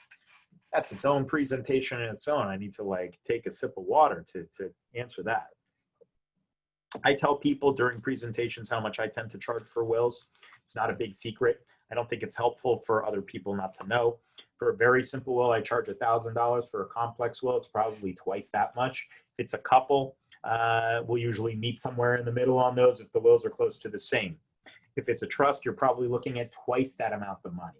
that's its own presentation in its own. I need to like take a sip of water to answer that. I tell people during presentations how much I tend to charge for wills. It's not a big secret. I don't think it's helpful for other people not to know. For a very simple will, I charge $1,000. For a complex will, it's probably twice that much. If it's a couple, we'll usually meet somewhere in the middle on those if the wills are close to the same. If it's a trust, you're probably looking at twice that amount of money.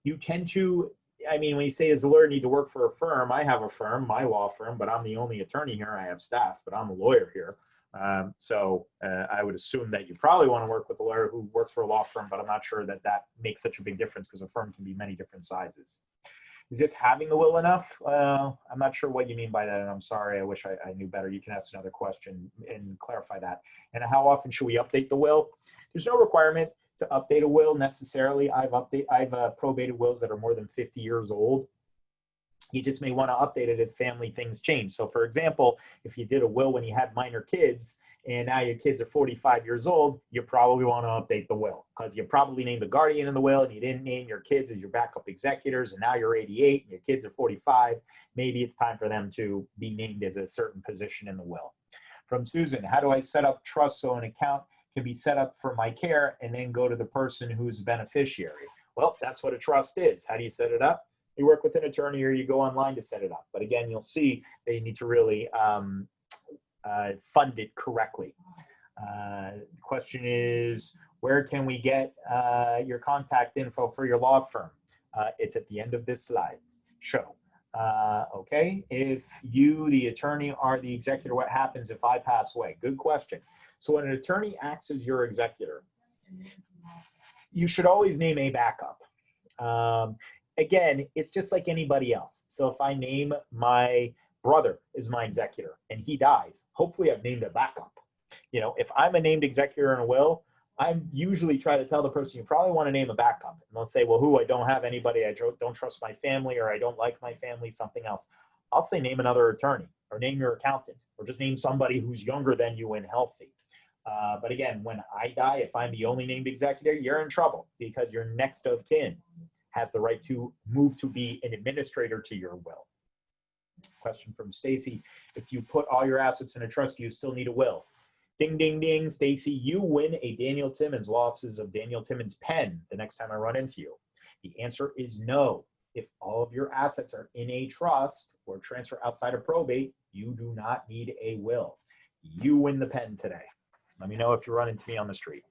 You tend to, I mean, when you say as a lawyer need to work for a firm, I have a firm, my law firm, but I'm the only attorney here. I have staff, but I'm a lawyer here. I would assume that you probably want to work with a lawyer who works for a law firm, but I'm not sure that that makes such a big difference because a firm can be many different sizes. Is just having the will enough? I'm not sure what you mean by that, and I'm sorry. I wish I knew better. You can ask another question and clarify that. And how often should we update the will? There's no requirement to update a will necessarily. I've probated wills that are more than 50 years old. You just may want to update it as family things change. So for example, if you did a will when you had minor kids and now your kids are 45 years old, you probably want to update the will because you probably named a guardian in the will and you didn't name your kids as your backup executors, and now you're 88 and your kids are 45. Maybe it's time for them to be named as a certain position in the will. From Susan, how do I set up trust so an account can be set up for my care and then go to the person who's a beneficiary? Well, that's what a trust is. How do you set it up? You work with an attorney or you go online to set it up. But again, you'll see that you need to really fund it correctly. The question is, where can we get your contact info for your law firm? It's at the end of this slide. Show. Okay, if you, the attorney, are the executor, what happens if I pass away? Good question. So when an attorney acts as your executor, you should always name a backup. Again, it's just like anybody else. So if I name my brother as my executor and he dies, hopefully I've named a backup. You know, if I'm a named executor in a will, I usually try to tell the person, you probably want to name a backup. And they'll say, well, who? I don't have anybody. I don't trust my family, or I don't like my family, something else. I'll say name another attorney, or name your accountant, or just name somebody who's younger than you and healthy. But again, when I die, if I'm the only named executor, you're in trouble because your next of kin has the right to move to be an administrator to your will. Question from Stacy. If you put all your assets in a trust, do you still need a will? Ding, ding, ding. Stacy, you win a Daniel Timmons, Law Offices of Daniel Timmons pen the next time I run into you. The answer is no. If all of your assets are in a trust or transfer outside of probate, you do not need a will. You win the pen today. Let me know if you run into me on the street.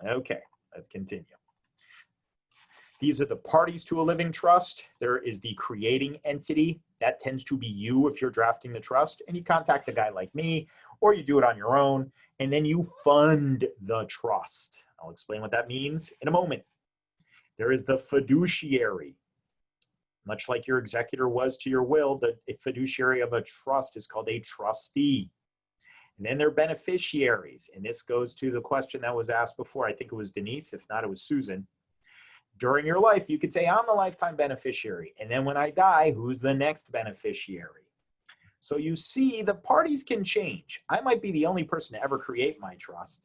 Okay, let's continue. These are the parties to a living trust. There is the creating entity. That tends to be you if you're drafting the trust. And you contact a guy like me, or you do it on your own. And then you fund the trust. I'll explain what that means in a moment. There is the fiduciary. Much like your executor was to your will, the fiduciary of a trust is called a trustee. And then there are beneficiaries. And this goes to the question that was asked before. I think it was Denise. If not, it was Susan. During your life, you could say, I'm the lifetime beneficiary. And then when I die, who's the next beneficiary? So you see, the parties can change. I might be the only person to ever create my trust.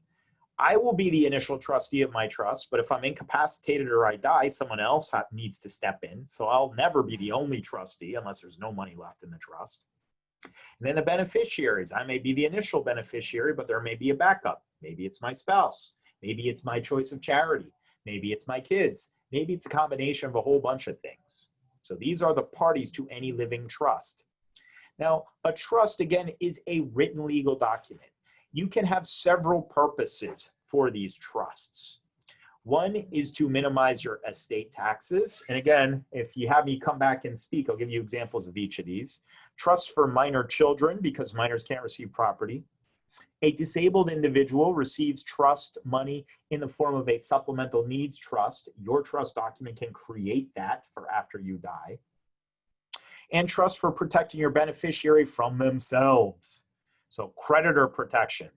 I will be the initial trustee of my trust, but if I'm incapacitated or I die, someone else needs to step in. So I'll never be the only trustee unless there's no money left in the trust. And then the beneficiaries, I may be the initial beneficiary, but there may be a backup. Maybe it's my spouse. Maybe it's my choice of charity. Maybe it's my kids. Maybe it's a combination of a whole bunch of things. So these are the parties to any living trust. Now, a trust, again, is a written legal document. You can have several purposes for these trusts. One is to minimize your estate taxes. And again, if you have me come back and speak, I'll give you examples of each of these. Trusts for minor children, because minors can't receive property. A disabled individual receives trust money in the form of a supplemental needs trust. Your trust document can create that for after you die. And trust for protecting your beneficiary from themselves. So creditor protection.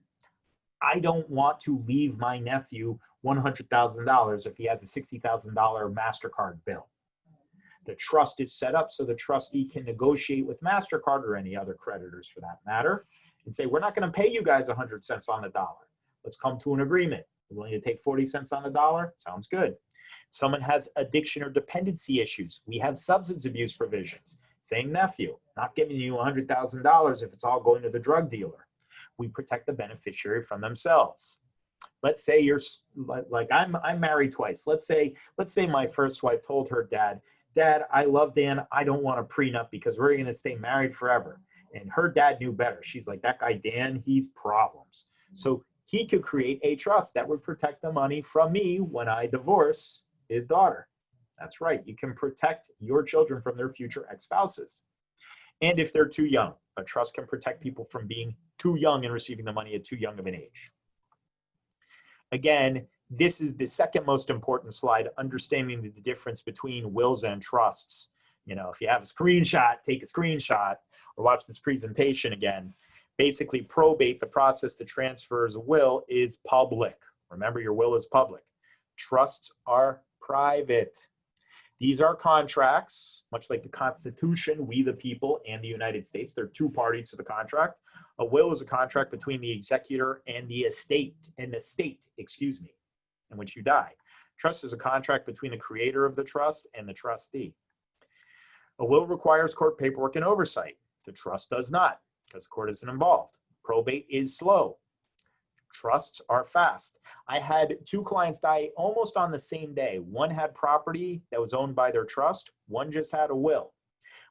I don't want to leave my nephew $100,000 if he has a $60,000 MasterCard bill. The trust is set up so the trustee can negotiate with MasterCard or any other creditors for that matter and say, we're not going to pay you guys 100 cents on the dollar. Let's come to an agreement. You're willing to take 40 cents on the dollar? Sounds good. Someone has addiction or dependency issues. We have substance abuse provisions. Same nephew, not giving you $100,000 if it's all going to the drug dealer. We protect the beneficiary from themselves. Let's say you're like I'm married twice. Let's say my first wife told her dad, Dad, I love Dan. I don't want a prenup because we're going to stay married forever. And her dad knew better. She's like, that guy Dan, he's problems. So he could create a trust that would protect the money from me when I divorce his daughter. That's right. You can protect your children from their future ex-spouses. And if they're too young, a trust can protect people from being too young and receiving the money at too young of an age. Again, this is the second most important slide, understanding the difference between wills and trusts. You know, if you have a screenshot, take a screenshot or watch this presentation again. Basically, probate, the process that transfers a will, is public. Remember, your will is public. Trusts are private. These are contracts, much like the Constitution, we the people, and the United States. There are two parties to the contract. A will is a contract between the executor and the estate, in which you die. Trust is a contract between the creator of the trust and the trustee. A will requires court paperwork and oversight. The trust does not, because the court isn't involved. Probate is slow. Trusts are fast. I had two clients die almost on the same day. One had property that was owned by their trust. One just had a will.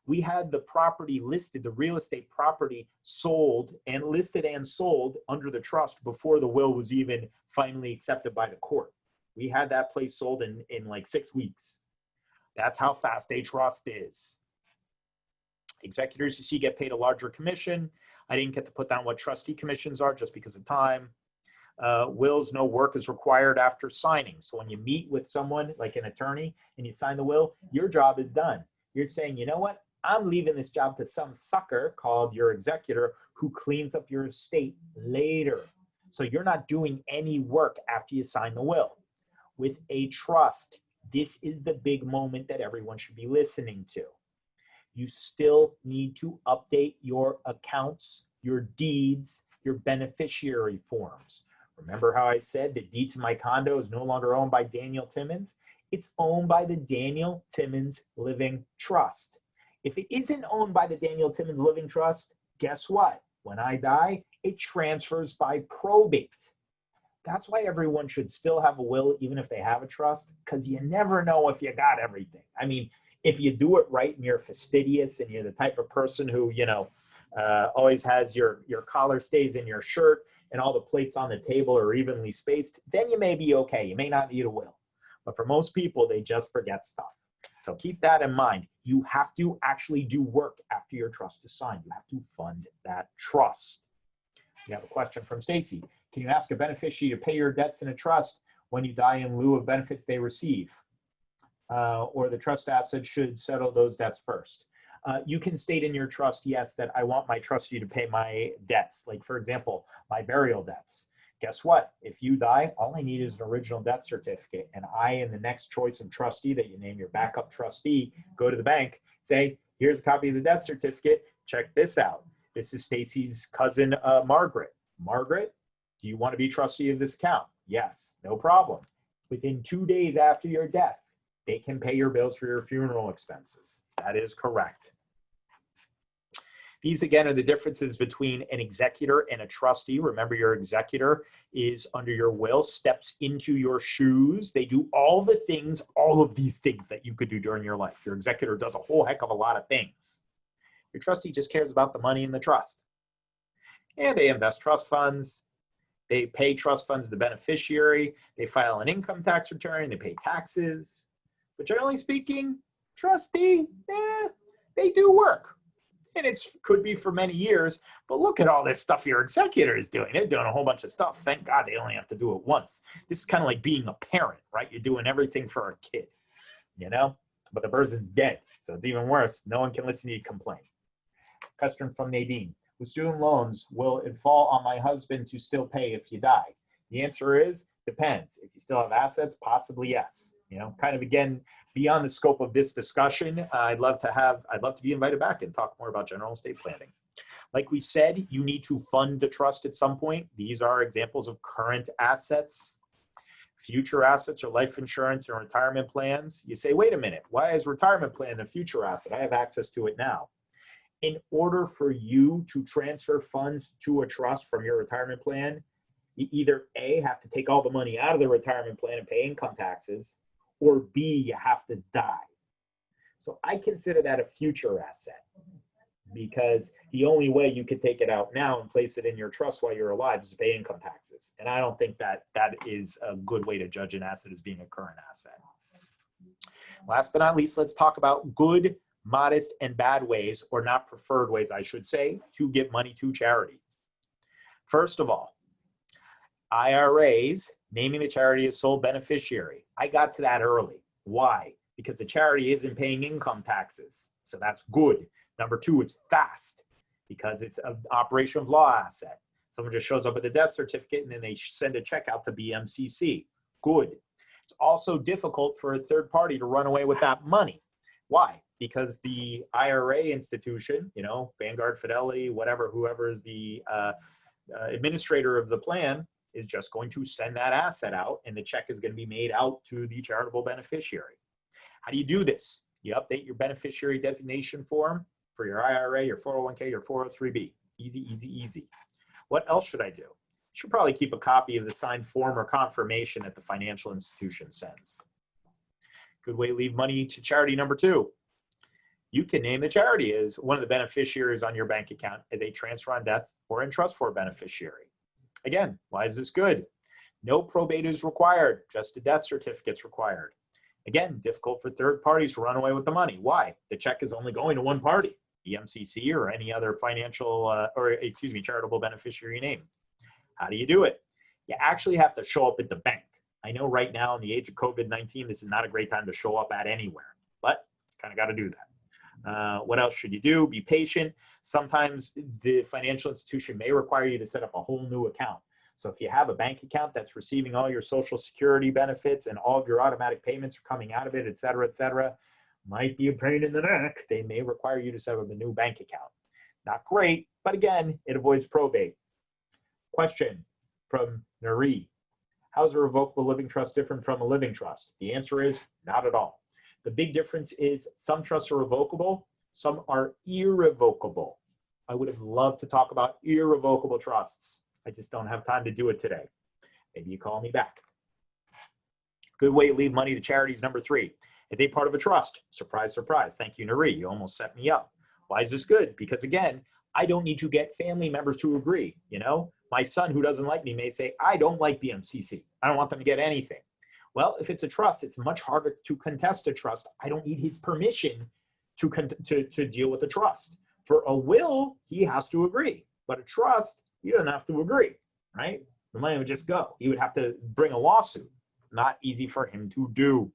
We had the property listed, the real estate property sold and listed and sold under the trust before the will was even finally accepted by the court. We had that place sold in like 6 weeks. That's how fast a trust is. Executors, you see, get paid a larger commission. I didn't get to put down what trustee commissions are just because of time. Wills, no work is required after signing. So when you meet with someone like an attorney and you sign the will, your job is done. You're saying, you know what? I'm leaving this job to some sucker called your executor who cleans up your estate later. So you're not doing any work after you sign the will. With a trust, this is the big moment that everyone should be listening to. You still need to update your accounts, your deeds, your beneficiary forms. Remember how I said the deed to my condo is no longer owned by Daniel Timmons? It's owned by the Daniel Timmons Living Trust. If it isn't owned by the Daniel Timmons Living Trust, guess what? When I die, it transfers by probate. That's why everyone should still have a will, even if they have a trust, because you never know if you got everything. I mean, if you do it right and you're fastidious and you're the type of person who, always has your collar stays in your shirt and all the plates on the table are evenly spaced, then you may be okay. You may not need a will. But for most people, they just forget stuff. So keep that in mind. You have to actually do work after your trust is signed. You have to fund that trust. We have a question from Stacy. Can you ask a beneficiary to pay your debts in a trust when you die in lieu of benefits they receive? Or the trust asset should settle those debts first? You can state in your trust, yes, that I want my trustee to pay my debts. Like, for example, my burial debts. Guess what? If you die, all I need is an original death certificate. And I, in the next choice of trustee that you name your backup trustee, go to the bank, say, here's a copy of the death certificate. Check this out. This is Stacy's cousin, Margaret. Margaret, do you want to be trustee of this account? Yes, no problem. Within 2 days after your death, they can pay your bills for your funeral expenses. That is correct. These, again, are the differences between an executor and a trustee. Remember, your executor is under your will, steps into your shoes. They do all the things, all of these things that you could do during your life. Your executor does a whole heck of a lot of things. Your trustee just cares about the money in the trust. And they invest trust funds. They pay trust funds to the beneficiary. They file an income tax return. They pay taxes. But generally speaking, trustee, they do work. And it could be for many years, but look at all this stuff your executor is doing. They're doing a whole bunch of stuff. Thank God they only have to do it once. This is kind of like being a parent, right? You're doing everything for a kid, but the person's dead. So it's even worse. No one can listen to you complain. Question from Nadine. With student loans, will it fall on my husband to still pay if you die? The answer is, depends. If you still have assets, possibly yes. You know, kind of again, beyond the scope of this discussion, I'd love to be invited back and talk more about general estate planning. Like we said, you need to fund the trust at some point. These are examples of current assets. Future assets or life insurance or retirement plans. You say, wait a minute, why is retirement plan a future asset? I have access to it now. In order for you to transfer funds to a trust from your retirement plan, you either A, have to take all the money out of the retirement plan and pay income taxes, or B, you have to die. So I consider that a future asset, because the only way you could take it out now and place it in your trust while you're alive is to pay income taxes. And I don't think that that is a good way to judge an asset as being a current asset. Last but not least, let's talk about good, modest, and bad ways, or not preferred ways, I should say, to give money to charity. First of all, IRAs, naming the charity as sole beneficiary. I got to that early. Why? Because the charity isn't paying income taxes. So that's good. Number two, it's fast because it's an operation of law asset. Someone just shows up with a death certificate and then they send a check out to BMCC. Good. It's also difficult for a third party to run away with that money. Why? Because the IRA institution, you know, Vanguard, Fidelity, whatever, whoever is the administrator of the plan is just going to send that asset out and the check is going to be made out to the charitable beneficiary. How do you do this? You update your beneficiary designation form for your IRA, your 401k, your 403b. Easy, easy, easy. What else should I do? You should probably keep a copy of the signed form or confirmation that the financial institution sends. Good way to leave money to charity number two. You can name the charity as one of the beneficiaries on your bank account as a transfer on death or in trust for a beneficiary. Again, why is this good? No probate is required, just a death certificate's required. Again, difficult for third parties to run away with the money. Why? The check is only going to one party, the MCC or any other charitable beneficiary name. How do you do it? You actually have to show up at the bank. I know right now in the age of COVID-19, this is not a great time to show up at anywhere, but kind of got to do that. What else should you do? Be patient. Sometimes the financial institution may require you to set up a whole new account. So if you have a bank account that's receiving all your Social Security benefits and all of your automatic payments are coming out of it, et cetera, might be a pain in the neck. They may require you to set up a new bank account. Not great, but again, it avoids probate. Question from Nari. How is a revocable living trust different from a living trust? The answer is not at all. The big difference is some trusts are revocable, some are irrevocable. I would have loved to talk about irrevocable trusts. I just don't have time to do it today. Maybe you call me back. Good way to leave money to charities number three. If they part of a trust, surprise, surprise. Thank you, Nari. You almost set me up. Why is this good? Because again, I don't need to get family members to agree. You know, my son who doesn't like me may say, I don't like BMCC. I don't want them to get anything. Well, if it's a trust, it's much harder to contest a trust. I don't need his permission to deal with the trust. For a will, he has to agree. But a trust, he doesn't have to agree, right? The money would just go. He would have to bring a lawsuit. Not easy for him to do.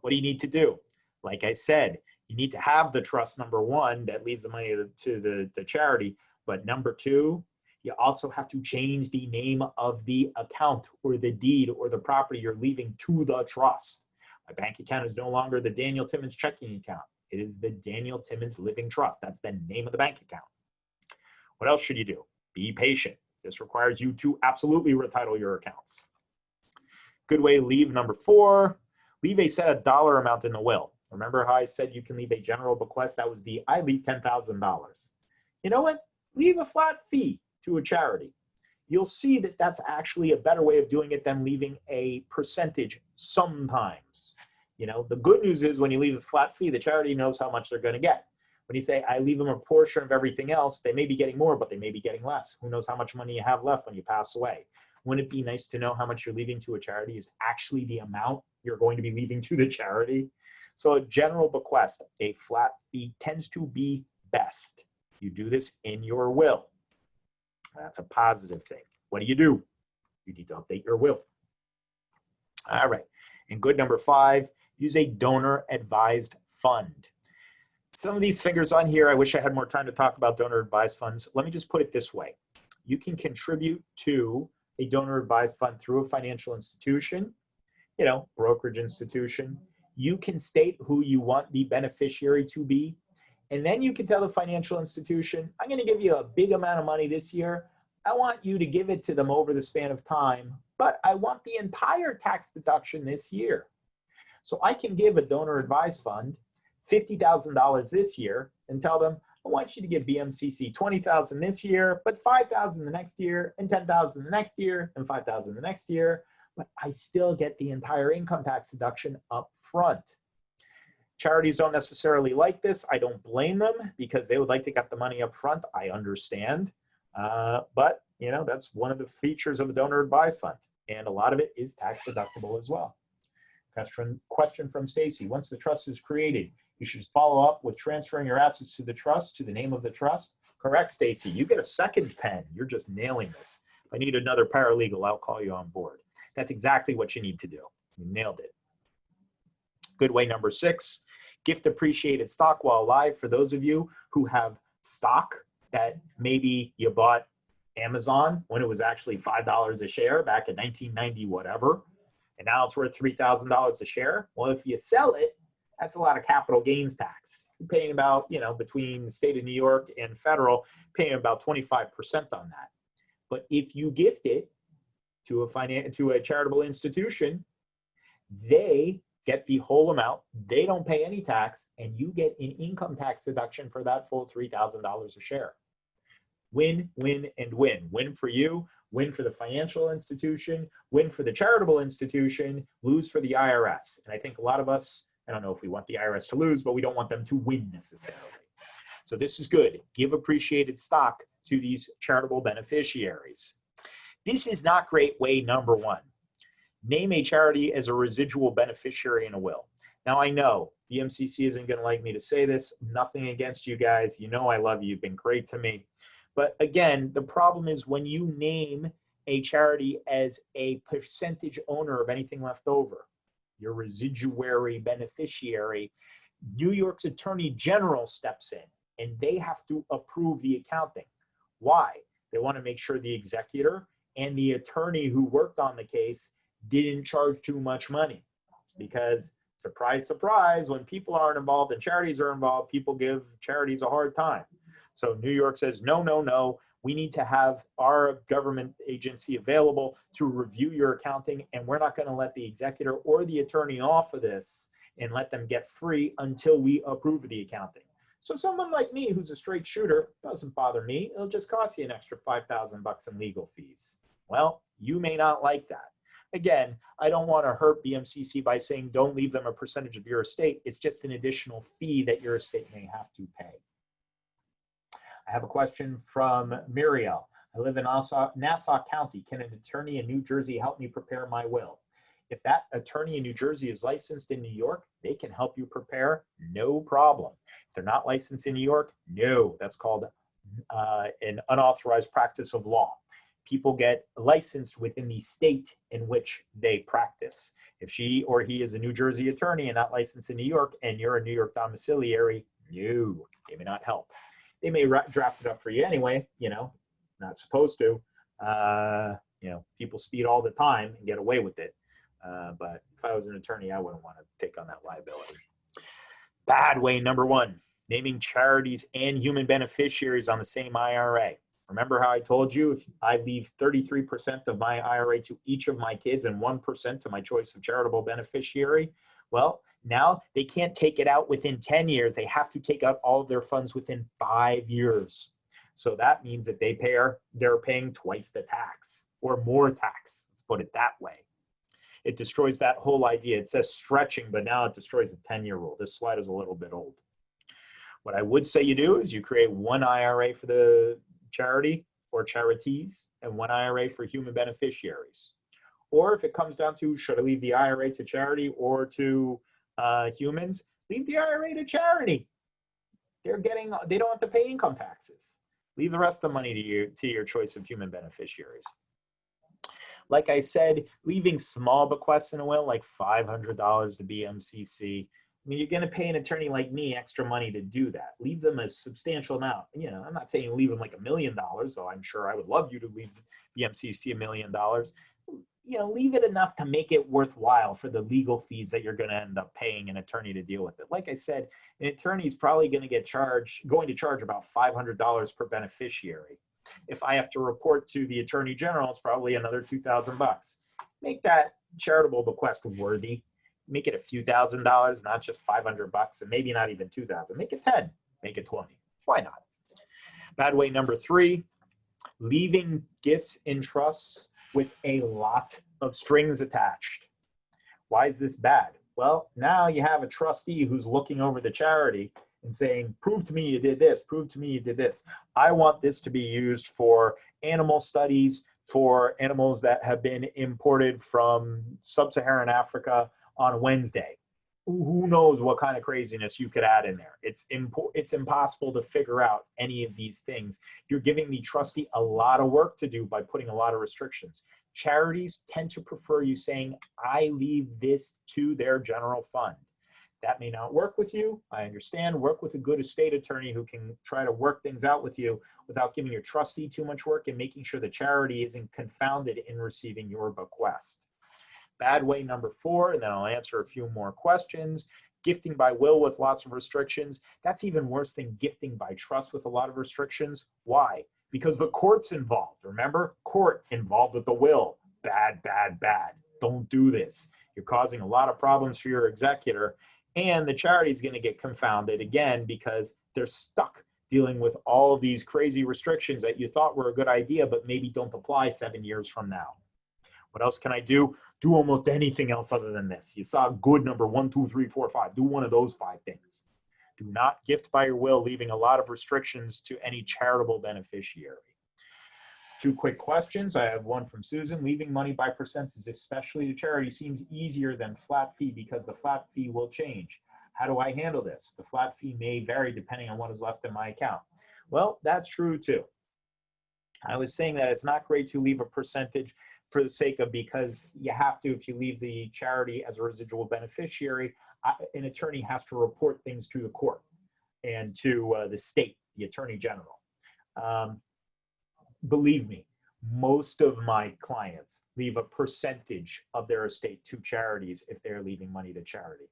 What do you need to do? Like I said, you need to have the trust, number one, that leaves the money to the charity. But number two, you also have to change the name of the account or the deed or the property you're leaving to the trust. My bank account is no longer the Daniel Timmons checking account. It is the Daniel Timmons Living Trust. That's the name of the bank account. What else should you do? Be patient. This requires you to absolutely retitle your accounts. Good way to leave number four, leave a set dollar amount in the will. Remember how I said you can leave a general bequest? That was I leave $10,000. You know what? Leave a flat fee to a charity. You'll see that that's actually a better way of doing it than leaving a percentage sometimes. You know, the good news is when you leave a flat fee, the charity knows how much they're going to get. When you say, I leave them a portion of everything else, they may be getting more, but they may be getting less. Who knows how much money you have left when you pass away? Wouldn't it be nice to know how much you're leaving to a charity is actually the amount you're going to be leaving to the charity? So a general bequest, a flat fee tends to be best. You do this in your will. That's a positive thing. What do? You need to update your will. All right. And good number five, use a donor advised fund. Some of these figures on here, I wish I had more time to talk about donor advised funds. Let me just put it this way. You can contribute to a donor advised fund through a financial institution. brokerage institution. You can state who you want the beneficiary to be. And then you can tell the financial institution, I'm going to give you a big amount of money this year. I want you to give it to them over the span of time, but I want the entire tax deduction this year. So I can give a donor advised fund $50,000 this year and tell them, I want you to give BMCC $20,000 this year, but $5,000 the next year, and $10,000 the next year, and $5,000 the next year, but I still get the entire income tax deduction up front. Charities don't necessarily like this. I don't blame them because they would like to get the money up front. I understand. But that's one of the features of a donor advised fund. And a lot of it is tax deductible as well. Question from Stacy. Once the trust is created, you should follow up with transferring your assets to the trust, to the name of the trust. Correct, Stacy. You get a second pen. You're just nailing this. If I need another paralegal, I'll call you on board. That's exactly what you need to do. You nailed it. Good way number 6. Gift appreciated stock while alive. For those of you who have stock that maybe you bought Amazon when it was actually $5 a share back in 1990, whatever, and now it's worth $3,000 a share. Well, if you sell it, that's a lot of capital gains tax. You're paying about, between the state of New York and federal, paying about 25% on that. But if you gift it to a charitable institution, they get the whole amount. They don't pay any tax, and you get an income tax deduction for that full $3,000 a share. Win, win, and win. Win for you, win for the financial institution, win for the charitable institution, lose for the IRS. And I think a lot of us, I don't know if we want the IRS to lose, but we don't want them to win necessarily. So this is good. Give appreciated stock to these charitable beneficiaries. This is not great way number 1. Name a charity as a residual beneficiary in a will. Now I know the MCC isn't going to like me to say this. Nothing against you guys. You know I love you. You've been great to me. But again, the problem is when you name a charity as a percentage owner of anything left over, your residuary beneficiary, New York's Attorney General steps in and they have to approve the accounting. Why? They want to make sure the executor and the attorney who worked on the case didn't charge too much money. Because surprise, surprise, when people aren't involved and charities are involved, people give charities a hard time. So New York says, no, no, no, we need to have our government agency available to review your accounting, and we're not going to let the executor or the attorney off of this and let them get free until we approve the accounting. So someone like me who's a straight shooter, doesn't bother me. It'll just cost you an extra $5,000 in legal fees. Well, you may not like that. Again, I don't want to hurt BMCC by saying don't leave them a percentage of your estate. It's just an additional fee that your estate may have to pay. I have a question from Muriel. I live in Nassau County. Can an attorney in New Jersey help me prepare my will? If that attorney in New Jersey is licensed in New York, they can help you prepare, no problem. If they're not licensed in New York, no, that's called an unauthorized practice of law. People get licensed within the state in which they practice. If she or he is a New Jersey attorney and not licensed in New York and you're a New York domiciliary, no, they may not help. They may draft it up for you anyway, not supposed to. People speed all the time and get away with it. But if I was an attorney, I wouldn't want to take on that liability. Bad way number 1, naming charities and human beneficiaries on the same IRA. Remember how I told you if I leave 33% of my IRA to each of my kids and 1% to my choice of charitable beneficiary? Well, now they can't take it out within 10 years. They have to take out all of their funds within 5 years. So that means that they're paying twice the tax or more tax. Let's put it that way. It destroys that whole idea. It says stretching, but now it destroys the 10-year rule. This slide is a little bit old. What I would say you do is you create one IRA for the charity or charities and one IRA for human beneficiaries. Or if it comes down to should I leave the IRA to charity or to humans, leave the IRA to charity. They don't have to pay income taxes. Leave the rest of the money to your choice of human beneficiaries. Like I said, leaving small bequests in a will, like $500 to BMCC, I mean, you're going to pay an attorney like me extra money to do that. Leave them a substantial amount. I'm not saying leave them like $1 million, though I'm sure I would love you to leave BMCC $1 million. leave it enough to make it worthwhile for the legal fees that you're going to end up paying an attorney to deal with it. Like I said, an attorney is probably going to charge about $500 per beneficiary. If I have to report to the attorney general, it's probably another $2,000. Make that charitable bequest worthy. Make it a few $1,000s, not just $500, and maybe not even 2,000. Make it 10, make it 20. Why not? Bad way number 3, leaving gifts in trusts with a lot of strings attached. Why is this bad? Well, now you have a trustee who's looking over the charity and saying, prove to me you did this, prove to me you did this. I want this to be used for animal studies, for animals that have been imported from sub-Saharan Africa on Wednesday. Who knows what kind of craziness you could add in there. It's impossible to figure out any of these things. You're giving the trustee a lot of work to do by putting a lot of restrictions. Charities tend to prefer you saying, I leave this to their general fund. That may not work with you. I understand. Work with a good estate attorney who can try to work things out with you without giving your trustee too much work and making sure the charity isn't confounded in receiving your bequest. Bad way number 4, and then I'll answer a few more questions. Gifting by will with lots of restrictions. That's even worse than gifting by trust with a lot of restrictions. Why? Because the court's involved. Remember? Court involved with the will. Bad, bad, bad. Don't do this. You're causing a lot of problems for your executor, and the charity is going to get confounded again because they're stuck dealing with all of these crazy restrictions that you thought were a good idea, but maybe don't apply 7 years from now. What else can I do? Do almost anything else other than this. You saw good number 1, 2, 3, 4, 5. Do one of those 5 things. Do not gift by your will, leaving a lot of restrictions to any charitable beneficiary. 2 quick questions. I have one from Susan. Leaving money by percentage, especially to charity, seems easier than flat fee because the flat fee will change. How do I handle this? The flat fee may vary depending on what is left in my account. Well, that's true too. I was saying that it's not great to leave a percentage for the sake of, because you have to, if you leave the charity as a residual beneficiary, an attorney has to report things to the court and to the state, the attorney general. Believe me, most of my clients leave a percentage of their estate to charities if they're leaving money to charity.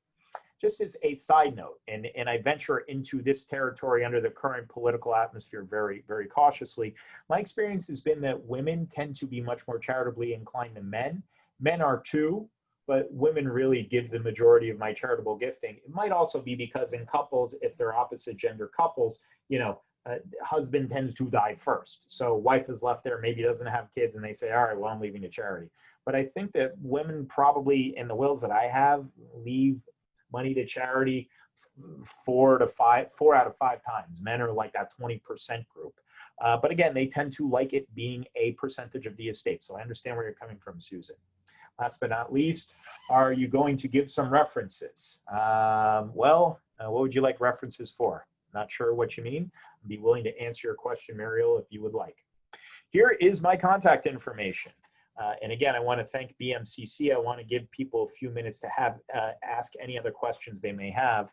Just as a side note, and I venture into this territory under the current political atmosphere very, very cautiously, my experience has been that women tend to be much more charitably inclined than men. Men are too, but women really give the majority of my charitable gifting. It might also be because in couples, if they're opposite gender couples, husband tends to die first. So wife is left there, maybe doesn't have kids, and they say, all right, well, I'm leaving to charity. But I think that women probably, in the wills that I have, leave money to charity 4 out of 5 times. Men are like that 20% group. But again, they tend to like it being a percentage of the estate. So I understand where you're coming from, Susan. Last but not least, are you going to give some references? What would you like references for? Not sure what you mean. I'd be willing to answer your question, Mariel, if you would like. Here is my contact information. And again, I want to thank BMCC. I want to give people a few minutes to ask any other questions they may have.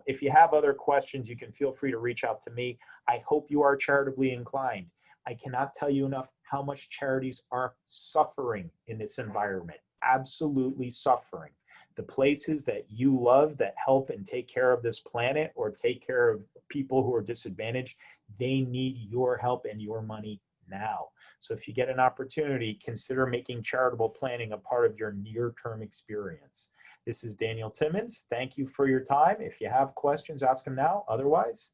If you have other questions, you can feel free to reach out to me. I hope you are charitably inclined. I cannot tell you enough how much charities are suffering in this environment, absolutely suffering. The places that you love that help and take care of this planet or take care of people who are disadvantaged, they need your help and your money now. So if you get an opportunity, consider making charitable planning a part of your near-term experience. This is Daniel Timmons. Thank you for your time. If you have questions, ask them now. Otherwise,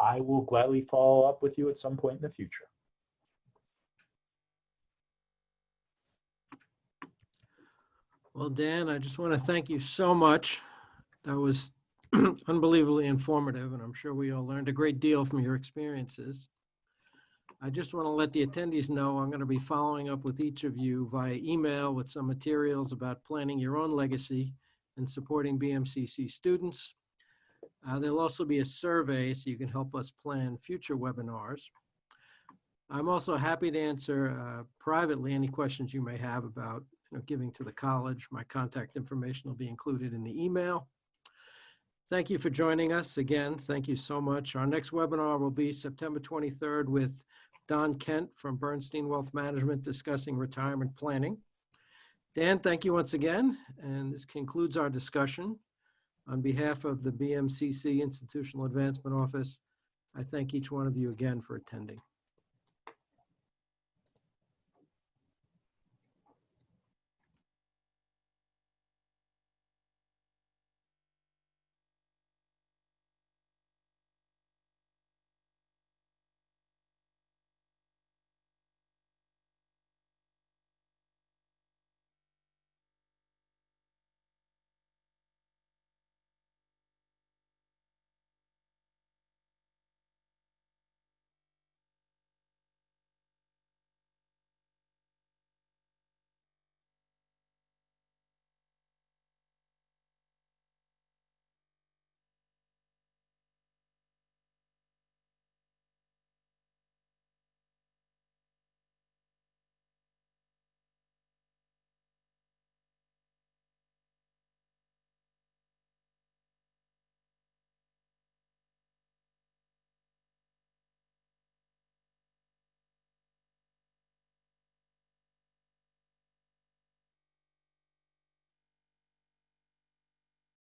I will gladly follow up with you at some point in the future. Well, Dan, I just want to thank you so much. That was unbelievably informative, and I'm sure we all learned a great deal from your experiences. I just want to let the attendees know I'm going to be following up with each of you via email with some materials about planning your own legacy and supporting BMCC students. There'll also be a survey so you can help us plan future webinars. I'm also happy to answer privately any questions you may have about giving to the college. My contact information will be included in the email. Thank you for joining us again. Thank you so much. Our next webinar will be September 23rd with Don Kent from Bernstein Wealth Management discussing retirement planning. Dan, thank you once again. And this concludes our discussion. On behalf of the BMCC Institutional Advancement Office, I thank each one of you again for attending.